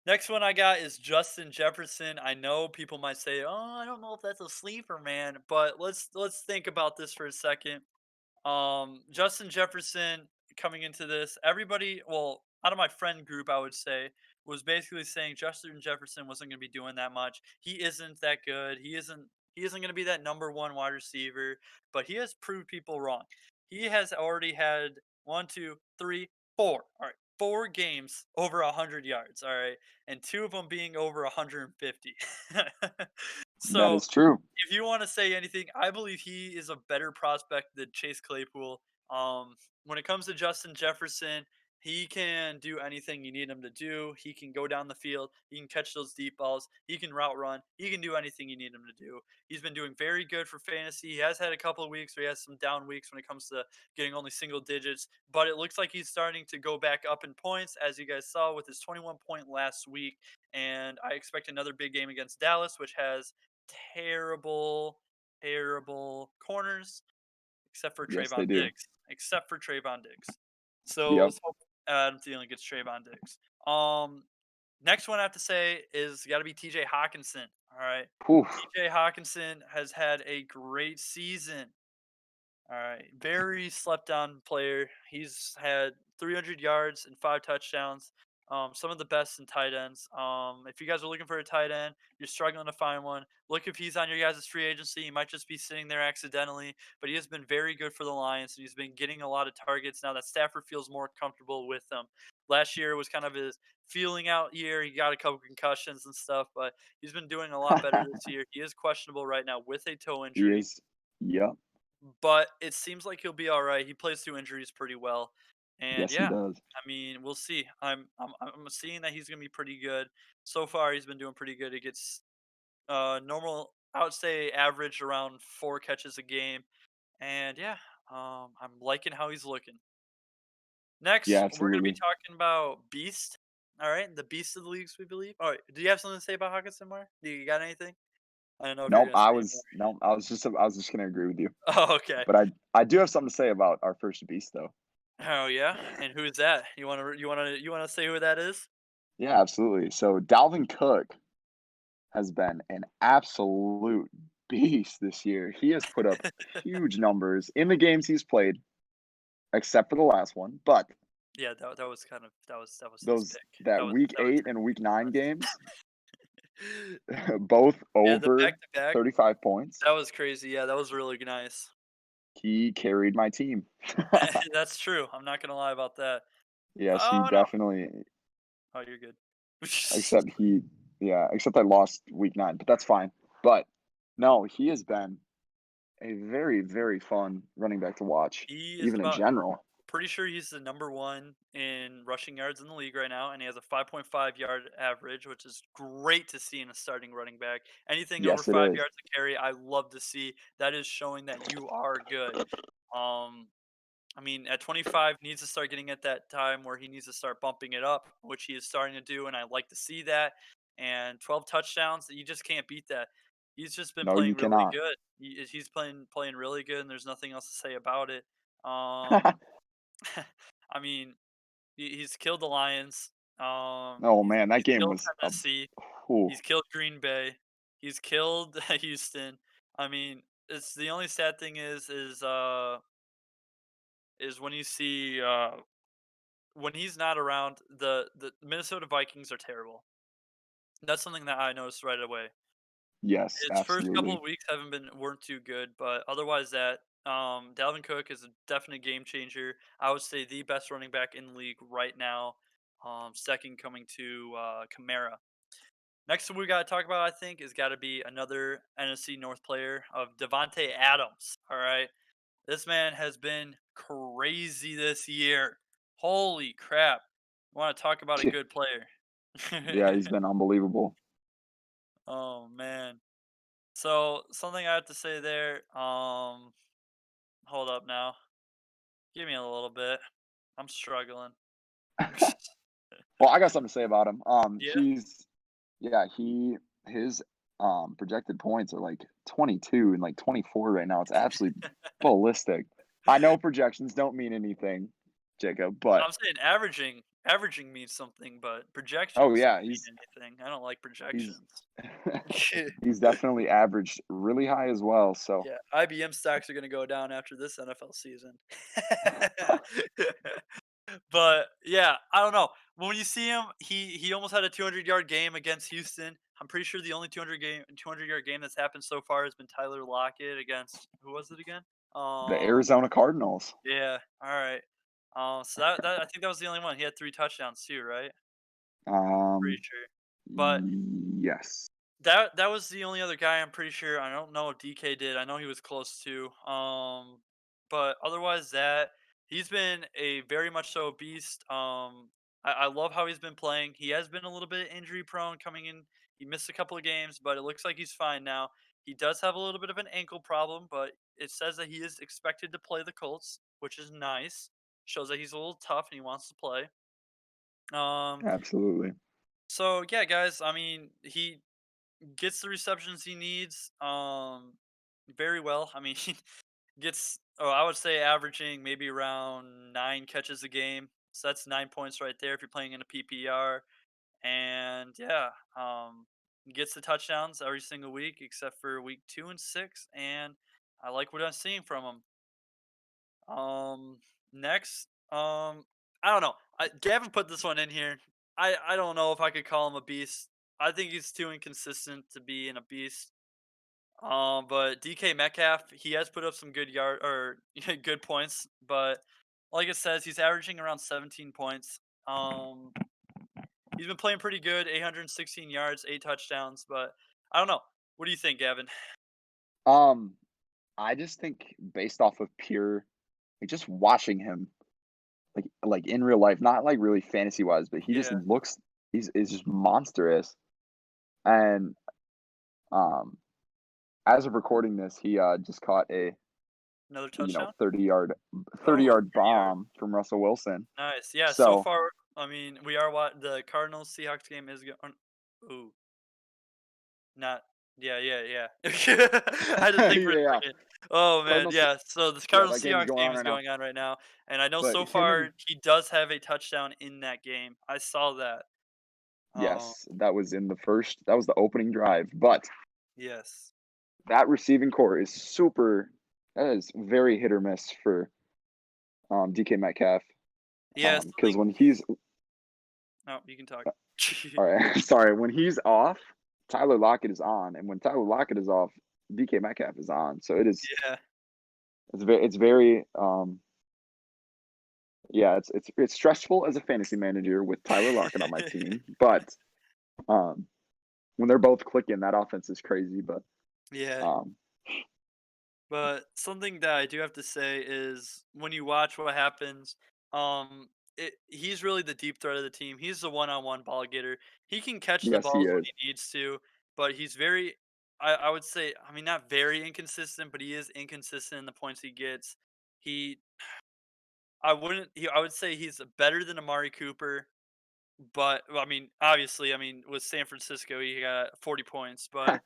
Next one I got is Justin Jefferson. I know people might say, "Oh, I don't know if that's a sleeper, man," but let's think about this for a second. Justin Jefferson coming into this, everybody, well, out of my friend group, I would say, was basically saying Justin Jefferson wasn't going to be doing that much. He isn't that good. He isn't going to be that number one wide receiver, but he has proved people wrong. He has already had one, two, three, four. All right, 4 games over 100 yards. All right, and 2 of them being over 150. That So is true. if you want to say anything, I believe he is a better prospect than Chase Claypool. When it comes to Justin Jefferson, he can do anything you need him to do. He can go down the field. He can catch those deep balls. He can route run. He can do anything you need him to do. He's been doing very good for fantasy. He has had a couple of weeks where he has some down weeks when it comes to getting only single digits, but it looks like he's starting to go back up in points, as you guys saw with his 21-point last week. And I expect another big game against Dallas, which has terrible, terrible corners, except for Yes, they Trayvon do. Diggs. Except for Trayvon Diggs. So Yep. let's hope Adam Thielen gets Trayvon Diggs. Next one I have to say is got to be T.J. Hawkinson. All right, Oof. T.J. Hawkinson has had a great season. All right. Very slept on player. He's had 300 yards and 5 touchdowns. Some of the best in tight ends. If you guys are looking for a tight end, you're struggling to find one. Look if he's on your guys' free agency. He might just be sitting there accidentally, but he has been very good for the Lions, and he's been getting a lot of targets now that Stafford feels more comfortable with them. Last year was kind of his feeling out year. He got a couple concussions and stuff, but he's been doing a lot better this year. He is questionable right now with a toe He injury, is. Yep. but it seems like he'll be all right. He plays through injuries pretty well, and Yes, he yeah, does. I mean, we'll see. I'm seeing that he's gonna be pretty good. So far, he's been doing pretty good. He gets normal, I would say, average around 4 catches a game, and yeah, I'm liking how he's looking. Yeah, Next, we're gonna be absolutely. talking about Beast. All right, the Beast of the leagues, we believe. All right, do you have something to say about Hawkinson, more? Do you got anything? I don't know if you're Nope, gonna I say was nope, I was just gonna agree with you. more. Oh, okay. But I do have something to say about our first beast though. Oh yeah, and who's that? You wanna say who that is? Yeah, absolutely. So Dalvin Cook has been an absolute beast this year. He has put up huge numbers in the games he's played, except for the last one. But Yeah, that was kind of that was his those pick. That that was week that was 8 and week 9 ridiculous. games, both Yeah, the back over to back, 35 points, that was crazy. Yeah, that was really nice. he carried my team. That's true. I'm not gonna lie about that. Yes, he Oh no. definitely Oh, you're good. except he yeah, except I lost week 9, but that's fine. But no, he has been a very, very fun running back to watch, He is even in about general. pretty sure he's the number one in rushing yards in the league right now, and he has a 5.5 yard average, which is great to see in a starting running back. Anything over Yes, it 5 is. yards a carry, I love to see. That is showing that you are good. Um, I mean, at 25, needs to start getting at that time where he needs to start bumping it up, which he is starting to do, and I like to see that. And 12 touchdowns, you just can't beat that. He's just been No, you playing really cannot. good. He's playing really good, and there's nothing else to say about it. Um, I mean, he's killed the Lions. Oh man, that He's game killed was a Tennessee. whew. He's killed Green Bay. He's killed Houston. I mean, it's the only sad thing is when you see when he's not around, the Minnesota Vikings are terrible. That's something that I noticed right away. Yes, His first couple absolutely. of weeks weren't too good, but otherwise that Dalvin Cook is a definite game changer. I would say the best running back in the league right now. Second coming to Kamara. Next one we got to talk about, I think, is got to be another NFC North player of Devonte Adams. All right, this man has been crazy this year. Holy crap! Want to talk about a good player? Yeah, he's been unbelievable. Oh man. So something I have to say there. Hold up now. Give me a little bit. I'm struggling. Well, I got something to say about him. Yeah. Yeah, his projected points are like 22 and like 24 right now. It's absolutely ballistic. I know projections don't mean anything, Jacob, but I'm saying averaging means something, but oh projections yeah, don't mean anything. I don't like he's projections. he's definitely averaged really high as well. So Yeah, IBM stocks are gonna go down after this NFL season. But yeah, I don't know. When you see him, he almost had a 200-yard game against Houston. I'm pretty sure the only 200-yard game that's happened so far has been Tyler Lockett against who was it again? the Um, Arizona Cardinals. yeah, all right. So that I think that was the only one. He had 3 touchdowns too, right? Pretty Um, sure. But yes, that was the only other guy I'm pretty sure. I don't know if DK did. I know he was close to. But otherwise that he's been a very much so beast. I love how he's been playing. He has been a little bit injury prone coming in. He missed a couple of games, but it looks like he's fine now. He does have a little bit of an ankle problem, but it says that he is expected to play the Colts, which is nice. Shows that he's a little tough and he wants to play. Um, absolutely. so yeah, guys. I mean, he gets the receptions he needs, very well. I mean, gets I would say averaging maybe around 9 catches a game. So that's 9 points right there if you're playing in a PPR. And yeah, gets the touchdowns every single week except for week 2 and 6, and I like what I'm seeing from him. Next, I don't know. Gavin put this one in here. I don't know if I could call him a beast. I think he's too inconsistent to be in a beast. But DK Metcalf, he has put up some good yard or good points, but like it says, he's averaging around 17 points. Um, he's been playing pretty good, 816 yards, 8 touchdowns, but I don't know. What do you think, Gavin? Um, I just think based off of pure, like just watching him, like in real life, not like really fantasy wise, but he just Yeah, looks he's is just monstrous. And um, as of recording this, he just caught a another touchdown. 30 Oh, yard 30 yards. bomb from Russell Wilson. Nice. Yeah. So So far, I mean, we are what the Cardinals Seahawks game is going. Ooh, not. Yeah, yeah, yeah. I had to think for a yeah, second. Oh man, Cardinals. yeah. So this Yeah, Cardinals that game's Seahawks going game on is right now. going on right now, and I know But so him and far he does have a touchdown in that game. I saw that. Um, yes, that was in the first. That was the opening drive. But yes. that receiving core is super. That is very hit or miss for DK Metcalf. Yeah. Because Something. when he's No, you can talk. all right, sorry, when he's off, Tyler Lockett is on, and when Tyler Lockett is off, DK Metcalf is on. So Yeah. it's very yeah, it's stressful as a fantasy manager with Tyler Lockett on my team, but um, when they're both clicking, that offense is crazy. But Yeah. um, But something that I do have to say is when you watch what happens, he's really the deep threat of the team. He's the one-on-one ball getter. He can catch the yes, he balls when is. he needs to, but he's very, I would say, I mean, not very inconsistent, but he is inconsistent in the points he gets. He, I would say he's better than Amari Cooper, but well, I mean, obviously, I mean, with San Francisco, he got 40 points, but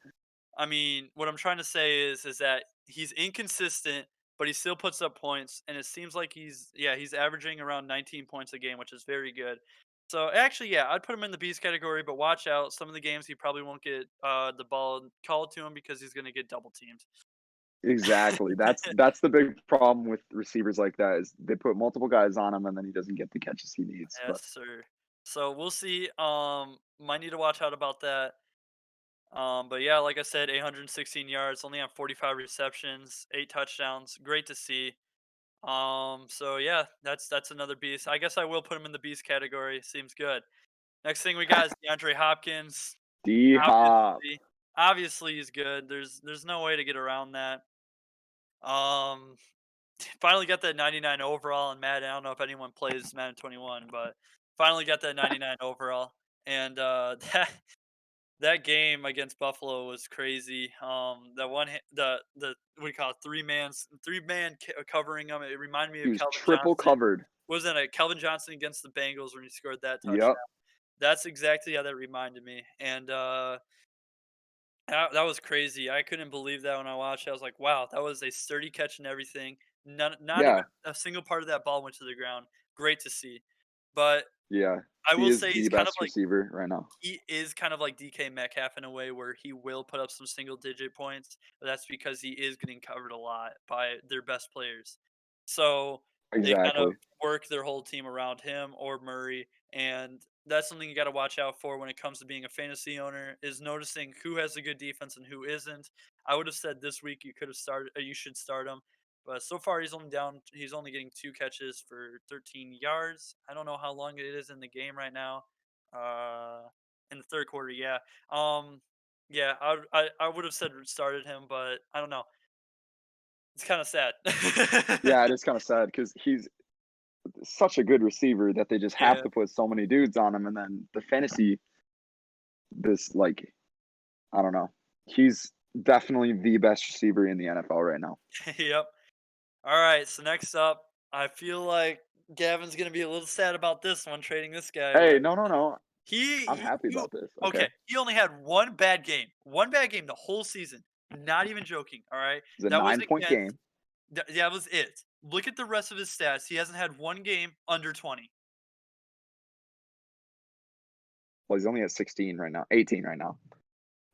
I mean, what I'm trying to say is that he's inconsistent, but he still puts up points, and it seems like he's averaging around 19 points a game, which is very good. So actually, yeah, I'd put him in the beast category, but watch out. Some of the games he probably won't get the ball called to him because he's going to get double teamed. Exactly. That's the big problem with receivers like that is they put multiple guys on him and then he doesn't get the catches he needs. Yes, But sir. So we'll see. Might need to watch out about that. But yeah, like I said, 816 yards, only on 45 receptions, 8 touchdowns. Great to see. So yeah, that's another beast. I guess I will put him in the beast category. Seems good. Next thing we got is DeAndre Hopkins. D Hop, Obviously, obviously he's good. There's no way to get around that. Um, finally got that 99 overall in Madden. I don't know if anyone plays Madden 21, but finally got that 99 overall, and that game against Buffalo was crazy. That one, the what do you call it, three man covering him. It reminded me He of was Calvin triple Johnson. covered. Wasn't it Calvin Johnson against the Bengals when he scored that touchdown? Yep. That's exactly how that reminded me. And that was crazy. I couldn't believe that when I watched it. I was like, wow, that was a sturdy catch and everything. Not even Yeah. a single part of that ball went to the ground. Great to see. But Yeah. I He will is say the best receiver right now. he is kind of like DK Metcalf in a way where he will put up some single digit points, but that's because he is getting covered a lot by their best players. So they kind of Exactly. work their whole team around him or Murray, and that's something you got to watch out for when it comes to being a fantasy owner is noticing who has a good defense and who isn't. I would have said this week you could have started, you should start him, but so far he's only down. He's only getting 2 catches for 13 yards. I don't know how long it is in the game right now. Uh, in the third quarter, yeah. Yeah, I would have said started him, but I don't know. It's kind of sad. Yeah, it is kind of sad because he's such a good receiver that they just have Yeah, to put so many dudes on him, and then the fantasy, this like I don't know, he's definitely the best receiver in the NFL right now. yep. All right, so next up, I feel like Gavin's gonna be a little sad about this one, trading this guy Hey, away. no, no, no, I'm He happy you about this. Okay, okay? He only had one bad game the whole season. Not even joking. All right, it's a that was 9 point against. game. That was it. Look at the rest of his stats. He hasn't had one game under 20. Well, he's only at 16 right now, 18 right now.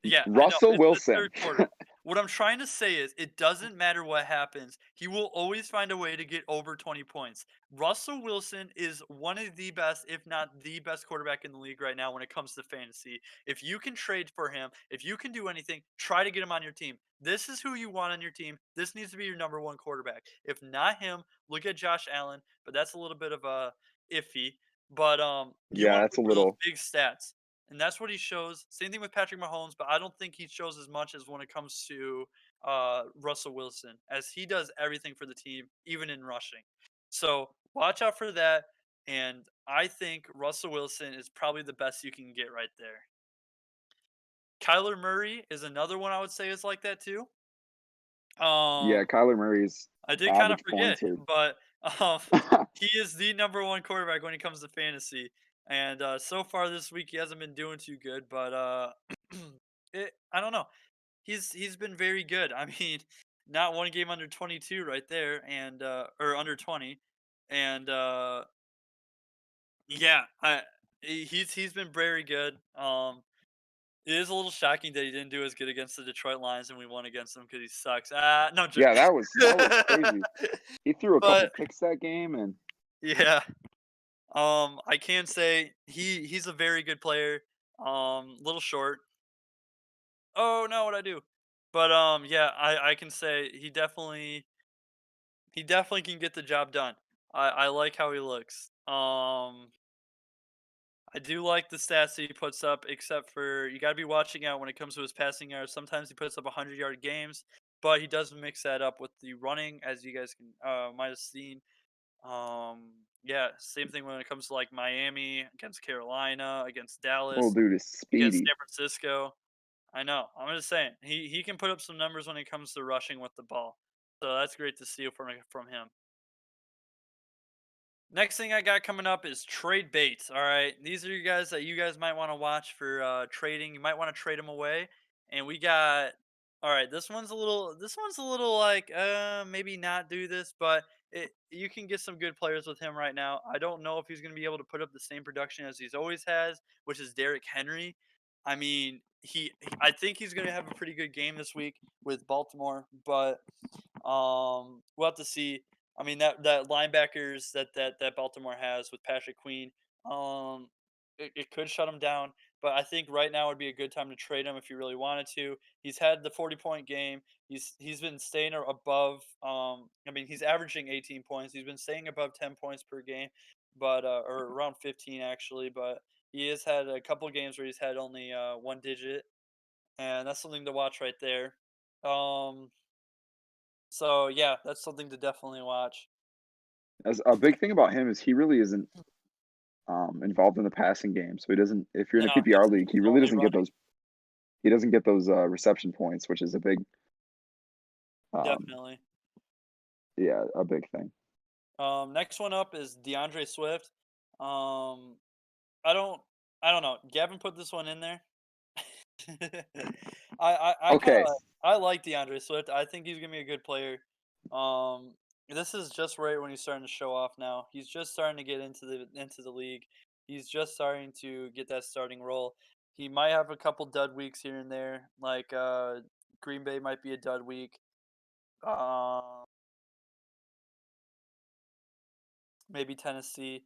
Yeah, I know, Russell it's the Wilson. 3rd quarter. What I'm trying to say is it doesn't matter what happens, he will always find a way to get over 20 points. Russell Wilson is one of the best, if not the best quarterback in the league right now when it comes to fantasy. If you can trade for him, if you can do anything, try to get him on your team. This is who you want on your team. This needs to be your number 1 quarterback. If not him, look at Josh Allen, but that's a little bit of a iffy. But, you Yeah, wanna that's a look for those little. big stats. And that's what he shows. Same thing with Patrick Mahomes, but I don't think he shows as much as when it comes to Russell Wilson, as he does everything for the team, even in rushing. So watch out for that. And I think Russell Wilson is probably the best you can get right there. Kyler Murray is another one I would say is like that too. Yeah, Um, Kyler Murray's I did kind of average forget, points are. but um, he is the number 1 quarterback when it comes to fantasy. And so far this week, he hasn't been doing too good, but I don't know. He's been very good. I mean, not one game under 22 right there, and or under 20, and yeah, he's been very good. It is a little shocking that he didn't do as good against the Detroit Lions and we won against him because he sucks. No Yeah, joking. that was crazy. He threw a couple But picks that game, and yeah, I can say he's a very good player. Little short. Oh no, what I do? But yeah, I can say he definitely can get the job done. I like how he looks. I do like the stats that he puts up, except for you got to be watching out when it comes to his passing yards. Sometimes he puts up 100-yard games, but he does mix that up with the running, as you guys can might have seen. Yeah, same thing when it comes to like Miami against Carolina, against little Dallas, dude is against speedy. San Francisco. I know. I'm just saying he can put up some numbers when it comes to rushing with the ball. So that's great to see from him. Next thing I got coming up is trade baits. All right, these are you guys that you guys might want to watch for trading. You might want to trade them away. And we got all right. This one's a little. This one's a little like maybe not do this, but you can get some good players with him right now. I don't know if he's going to be able to put up the same production as he's always has, which is Derrick Henry. I mean, I think he's going to have a pretty good game this week with Baltimore, but we'll have to see. I mean that linebackers that Baltimore has with Patrick Queen, it could shut him down. But I think right now would be a good time to trade him if you really wanted to. He's had the 40-point game. He's been staying above. I mean he's averaging 18 points. He's been staying above 10 points per game, but or around 15 actually. But he has had a couple games where he's had only 1 digit, and that's something to watch right there. Um, so yeah, that's something to definitely watch. As a big thing about him is he really isn't involved in the passing game. So he doesn't. If you're in a No, PPR league, he it's really only doesn't get running. those. he doesn't get those reception points, which is a big um Definitely. yeah, a big thing. Next one up is DeAndre Swift. Um, I don't, I don't know. Gavin put this one in there. I kind Okay. of I like DeAndre Swift. I think he's gonna be a good player. Um, this is just right when he's starting to show off now. He's just starting to get into the league. He's just starting to get that starting role. He might have a couple dud weeks here and there, like Green Bay might be a dud week. Um, maybe Tennessee.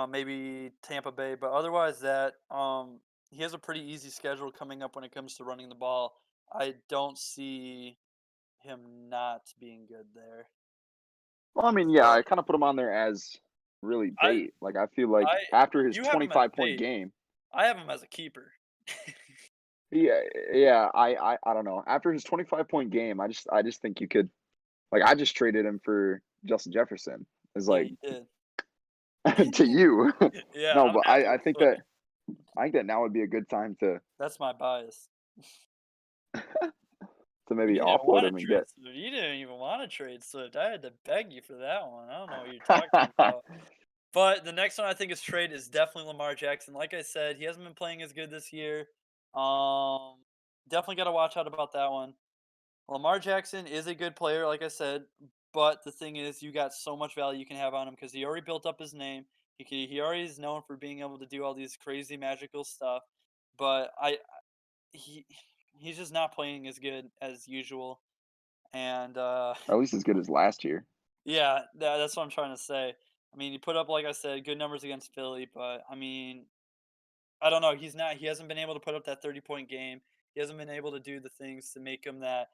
Maybe Tampa Bay, but otherwise he has a pretty easy schedule coming up when it comes to running the ball. I don't see him not being good there. Well, I mean, yeah, So I kind of put him on there as really I bait. Like I feel like I after his you have him as 25-point bait. game, I have him as a keeper. yeah, yeah, I don't know. After his 25-point game, I just think you could like I just traded him for Justin Jefferson. Is Yeah, like you did. to you. Yeah, No, I'm but happy I with think that Swift. now would be a good time That's my bias. to maybe You didn't offload want to him and trade get Swift. You didn't even want to trade Swift. I had to beg you for that one. I don't know what you're talking about. But the next one I think is trade is definitely Lamar Jackson. Like I said, he hasn't been playing as good this year. Um, Definitely got to watch out about that one. Lamar Jackson is a good player, like I said, but the thing is, you got so much value you can have on him because he already built up his name. He already is known for being able to do all these crazy magical stuff. But he he's just not playing as good as usual. And at least as good as last year. yeah, that's what I'm trying to say. I mean, he put up, like I said, good numbers against Philly, but I mean, I don't know. He hasn't been able to put up that 30-point game. He hasn't been able to do the things to make him that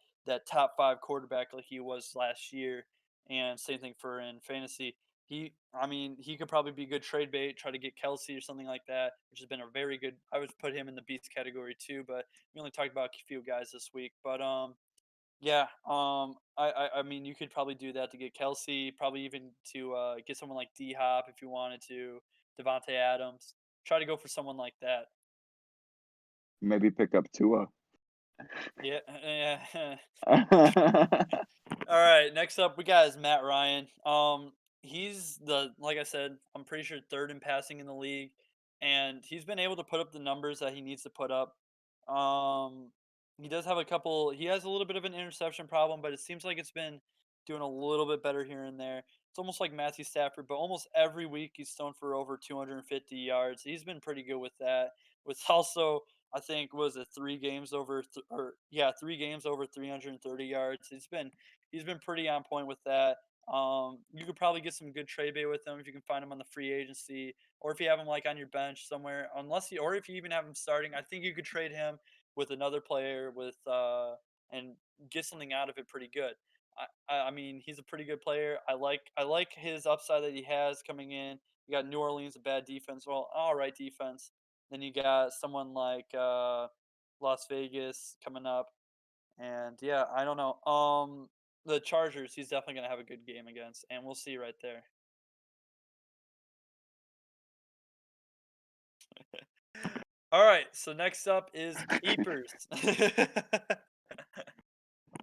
top 5 quarterback like he was last year. And same thing for in fantasy. I mean, he could probably be good trade bait, try to get Kelsey or something like that, which has been a very good. I would put him in the beast category too, but we only talked about a few guys this week. But yeah, I mean, you could probably do that to get Kelsey, probably even to get someone like D Hop if you wanted to, Devonte Adams. Try to go for someone like that. Maybe pick up Tua. Yeah, yeah. All right, next up we got is Matt Ryan. He's like I said, I'm pretty sure third in passing in the league, and he's been able to put up the numbers that he needs to put up. Um, he does have a couple. He has a little bit of an interception problem, but it seems like it's been doing a little bit better here and there. It's almost like Matthew Stafford, but almost every week he's thrown for over 250 yards. He's been pretty good with that. With also I think was it 3 games over or yeah 3 games over 330 yards. He's been pretty on point with that. You could probably get some good trade bait with him if you can find him on the free agency, or if you have him like on your bench somewhere. Or if you even have him starting, I think you could trade him with another player and get something out of it pretty good. I mean, he's a pretty good player. I like his upside that he has coming in. You got New Orleans, a bad defense. Well, all right defense. Then you got someone like Las Vegas coming up, and yeah, I don't know. The Chargers, he's definitely gonna have a good game against, and we'll see right there. All right, so next up is keepers.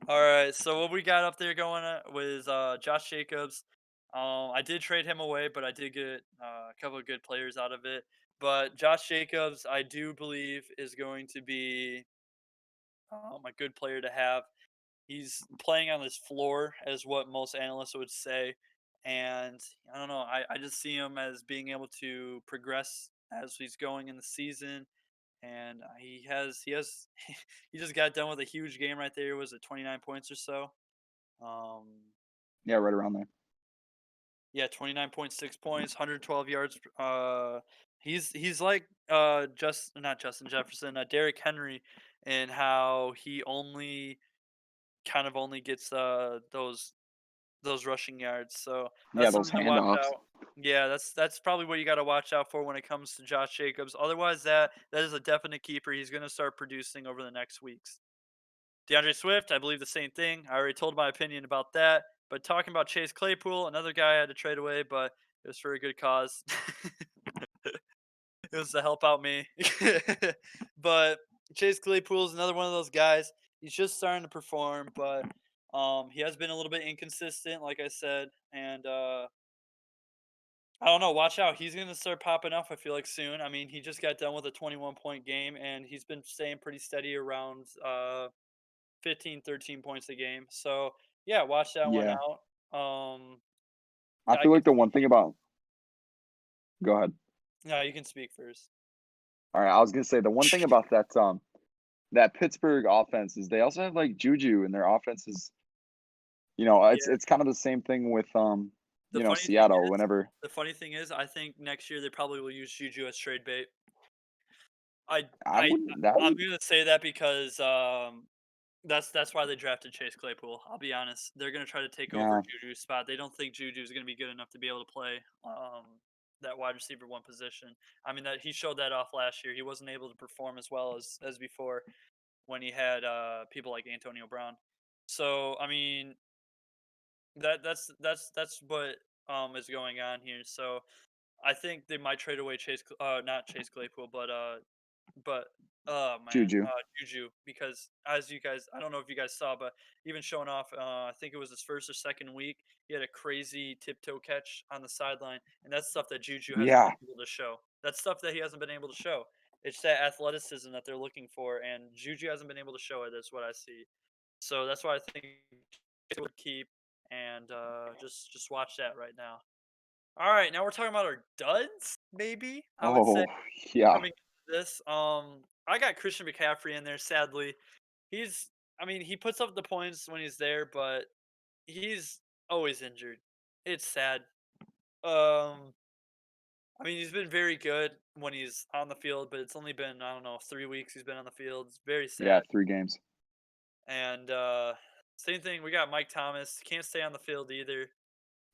All right, so what we got up there going was Josh Jacobs. I did trade him away, but I did get a couple of good players out of it. But Josh Jacobs, I do believe, is going to be a good player to have. He's playing on his floor, as what most analysts would say. And I don't know. I just see him as being able to progress as he's going in the season. And he has he just got done with a huge game right there. Was it 29 points or so? Um, Yeah, right around there. yeah, 29.6 points, 112 yards. He's like just not Justin Jefferson, Derrick Henry, and how he only gets those rushing yards. So Yeah, that's those something to watch handoffs. out. Yeah, that's probably what you got to watch out for when it comes to Josh Jacobs. Otherwise, that is a definite keeper. He's going to start producing over the next weeks. DeAndre Swift, I believe the same thing. I already told my opinion about that. But talking about Chase Claypool, another guy I had to trade away, but it was for a good cause. It was to help out me. But Chase Claypool is another one of those guys. He's just starting to perform, but he has been a little bit inconsistent, like I said, and I don't know. Watch out. He's gonna start popping off. I feel like soon. I mean, he just got done with a 21-point game, and he's been staying pretty steady around 15, 13 points a game. So yeah, watch that one Yeah, out. I I feel could like the one thing see. about go ahead. No, you can speak first. All right, I was gonna say the one thing about that Pittsburgh offense is they also have like Juju and their offense is, Yeah. it's kind of the same thing with The funny thing Seattle is, whenever I think next year they probably will use Juju as trade bait. I I I wouldn't that I'm would gonna say that because that's why they drafted Chase Claypool. I'll be honest. They're gonna try to take over yeah, Juju's spot. They don't think Juju's gonna be good enough to be able to play that wide receiver one position. I mean that he showed that off last year. He wasn't able to perform as well as before when he had people like Antonio Brown. So I mean that's what is going on here. So I think they might trade away not Chase Claypool, but oh man, Juju. Juju, because as you guys, I don't know if you guys saw, but even showing off, I think it was his first or second week, he had a crazy tiptoe catch on the sideline, and that's stuff that Juju hasn't Yeah, been able to show. That's stuff that he hasn't been able to show. It's that athleticism that they're looking for, and Juju hasn't been able to show it. That's what I see. So that's why I think it would keep, and just watch that right now. All right, now we're talking about our duds. Maybe I would say oh yeah, coming into this. I got Christian McCaffrey in there. Sadly, he's. I mean, he puts up the points when he's there, but he's always injured. It's sad. Um, I mean, he's been very good when he's on the field, but it's only been I don't know 3 weeks he's been on the field. It's very yeah, sad. 3 games. And same thing. We got Mike Thomas. Can't stay on the field either.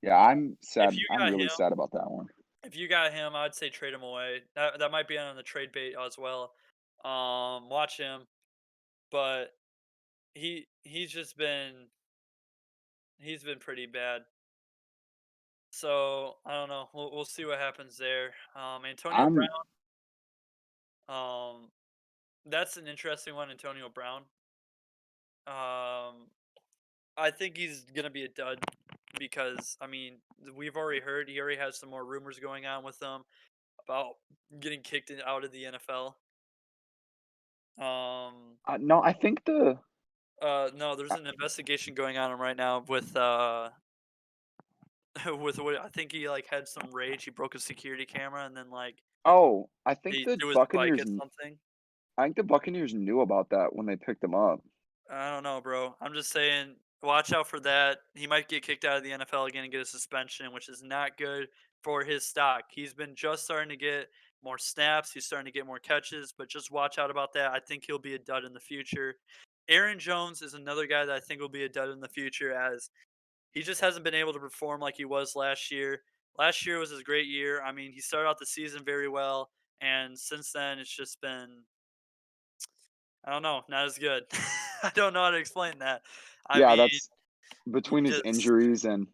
Yeah, I'm If sad. you I'm got really him, sad about that one. I'd say trade him away. That might be on the trade bait as well. Watch him, but he's just been he's been pretty bad. So I don't know. We'll see what happens there. Antonio I'm Brown. That's an interesting one. Antonio Brown. Um, I think he's gonna be a dud because I mean we've already heard he already has some more rumors going on with him about getting kicked out of the NFL. Um, no, I think no, there's uh, an investigation going on right now with with what I think he like had some rage. He broke a security camera and then like oh, I think he the threw his bike Buccaneers at something. I think the Buccaneers knew about that when they picked him up. I don't know, bro. I'm just saying, watch out for that. He might get kicked out of the NFL again and get a suspension, which is not good for his stock. He's been just starting to get more snaps. He's starting to get more catches, but just watch out about that. I think he'll be a dud in the future. Aaron Jones is another guy that I think will be a dud in the future as he just hasn't been able to perform like he was last year. Last year was his great year. I mean, he started out the season very well, and since then it's just been I don't know, not as good. I don't know how to explain that. I Yeah, mean, that's he between his just injuries and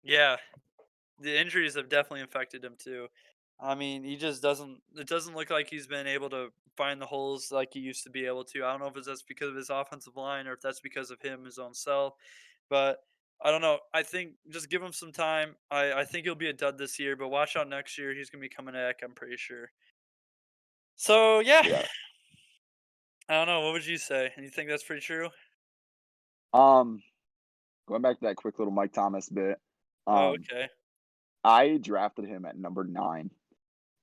yeah, the injuries have definitely affected him too. I mean, he just doesn't it doesn't look like he's been able to find the holes like he used to be able to. I don't know if it's that's because of his offensive line or if that's because of him his own self, but I don't know. I think just give him some time. I think he'll be a dud this year, but watch out next year. He's gonna be coming back. I'm pretty sure. So yeah, yeah. I don't know. What would you say? And you think that's pretty true? Um, Going back to that quick little Mike Thomas bit, Oh, um, okay. I drafted him at number 9,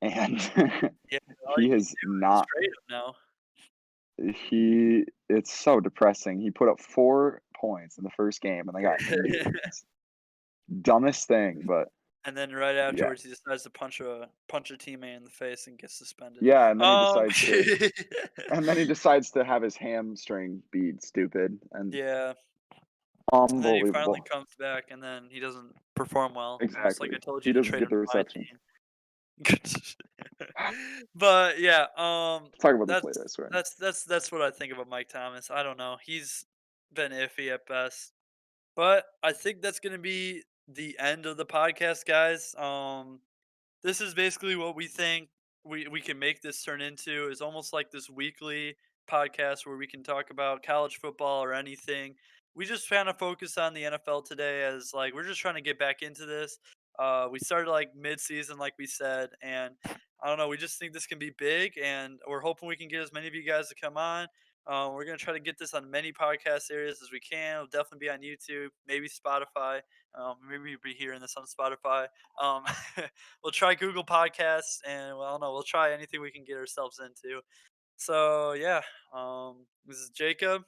and Yeah, all he you can has do is not trade him now. he it's so depressing. He put up 4 points in the first game, and they got injured. It's dumbest thing, but And then right yeah. afterwards, he decides to punch a teammate in the face and gets suspended. Yeah, and then he Um, decides to and then he decides to have his hamstring beat stupid and yeah, and then he finally unbelievable. comes back, and then he doesn't perform well, almost like Exactly. I told you He to doesn't trade get him the to my reception. team. But yeah, Talk about the that's playlist, right? that's what I think about Mike Thomas. I don't know. He's been iffy at best. But I think that's gonna be the end of the podcast, guys. This is basically what we think we can make this turn into is almost like this weekly podcast where we can talk about college football or anything. We just kind of focus on the NFL today as like we're just trying to get back into this. We started like mid-season, like we said, and I don't know. We just think this can be big, and we're hoping we can get as many of you guys to come on. We're gonna try to get this on many podcast areas as we can. It'll definitely be on YouTube, maybe Spotify. Maybe you'll be hearing this on Spotify. Um, we'll try Google Podcasts, and well, I don't know. We'll try anything we can get ourselves into. So yeah, this is Jacob.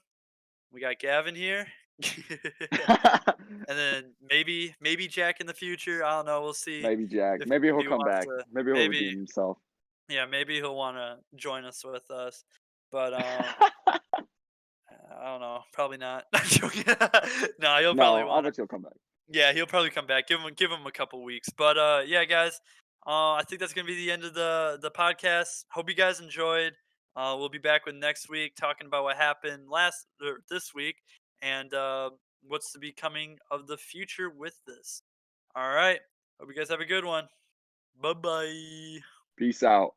We got Gavin here, and then maybe Jack in the future. I don't know. We'll see Maybe Jack. if Maybe if he'll he come wants back. to. Maybe he'll Maybe redeem himself. yeah, maybe he'll want to join us with us. But I don't know. Probably not. I'm joking. No, he'll probably No, I'll want to. bet you'll come back. Yeah, he'll probably come back. Give him a couple weeks. But yeah, guys. I think that's gonna be the end of the podcast. Hope you guys enjoyed. We'll be back with next week talking about what happened last or this week and what's to be coming of the future with this. All right. Hope you guys have a good one. Bye bye. Peace out.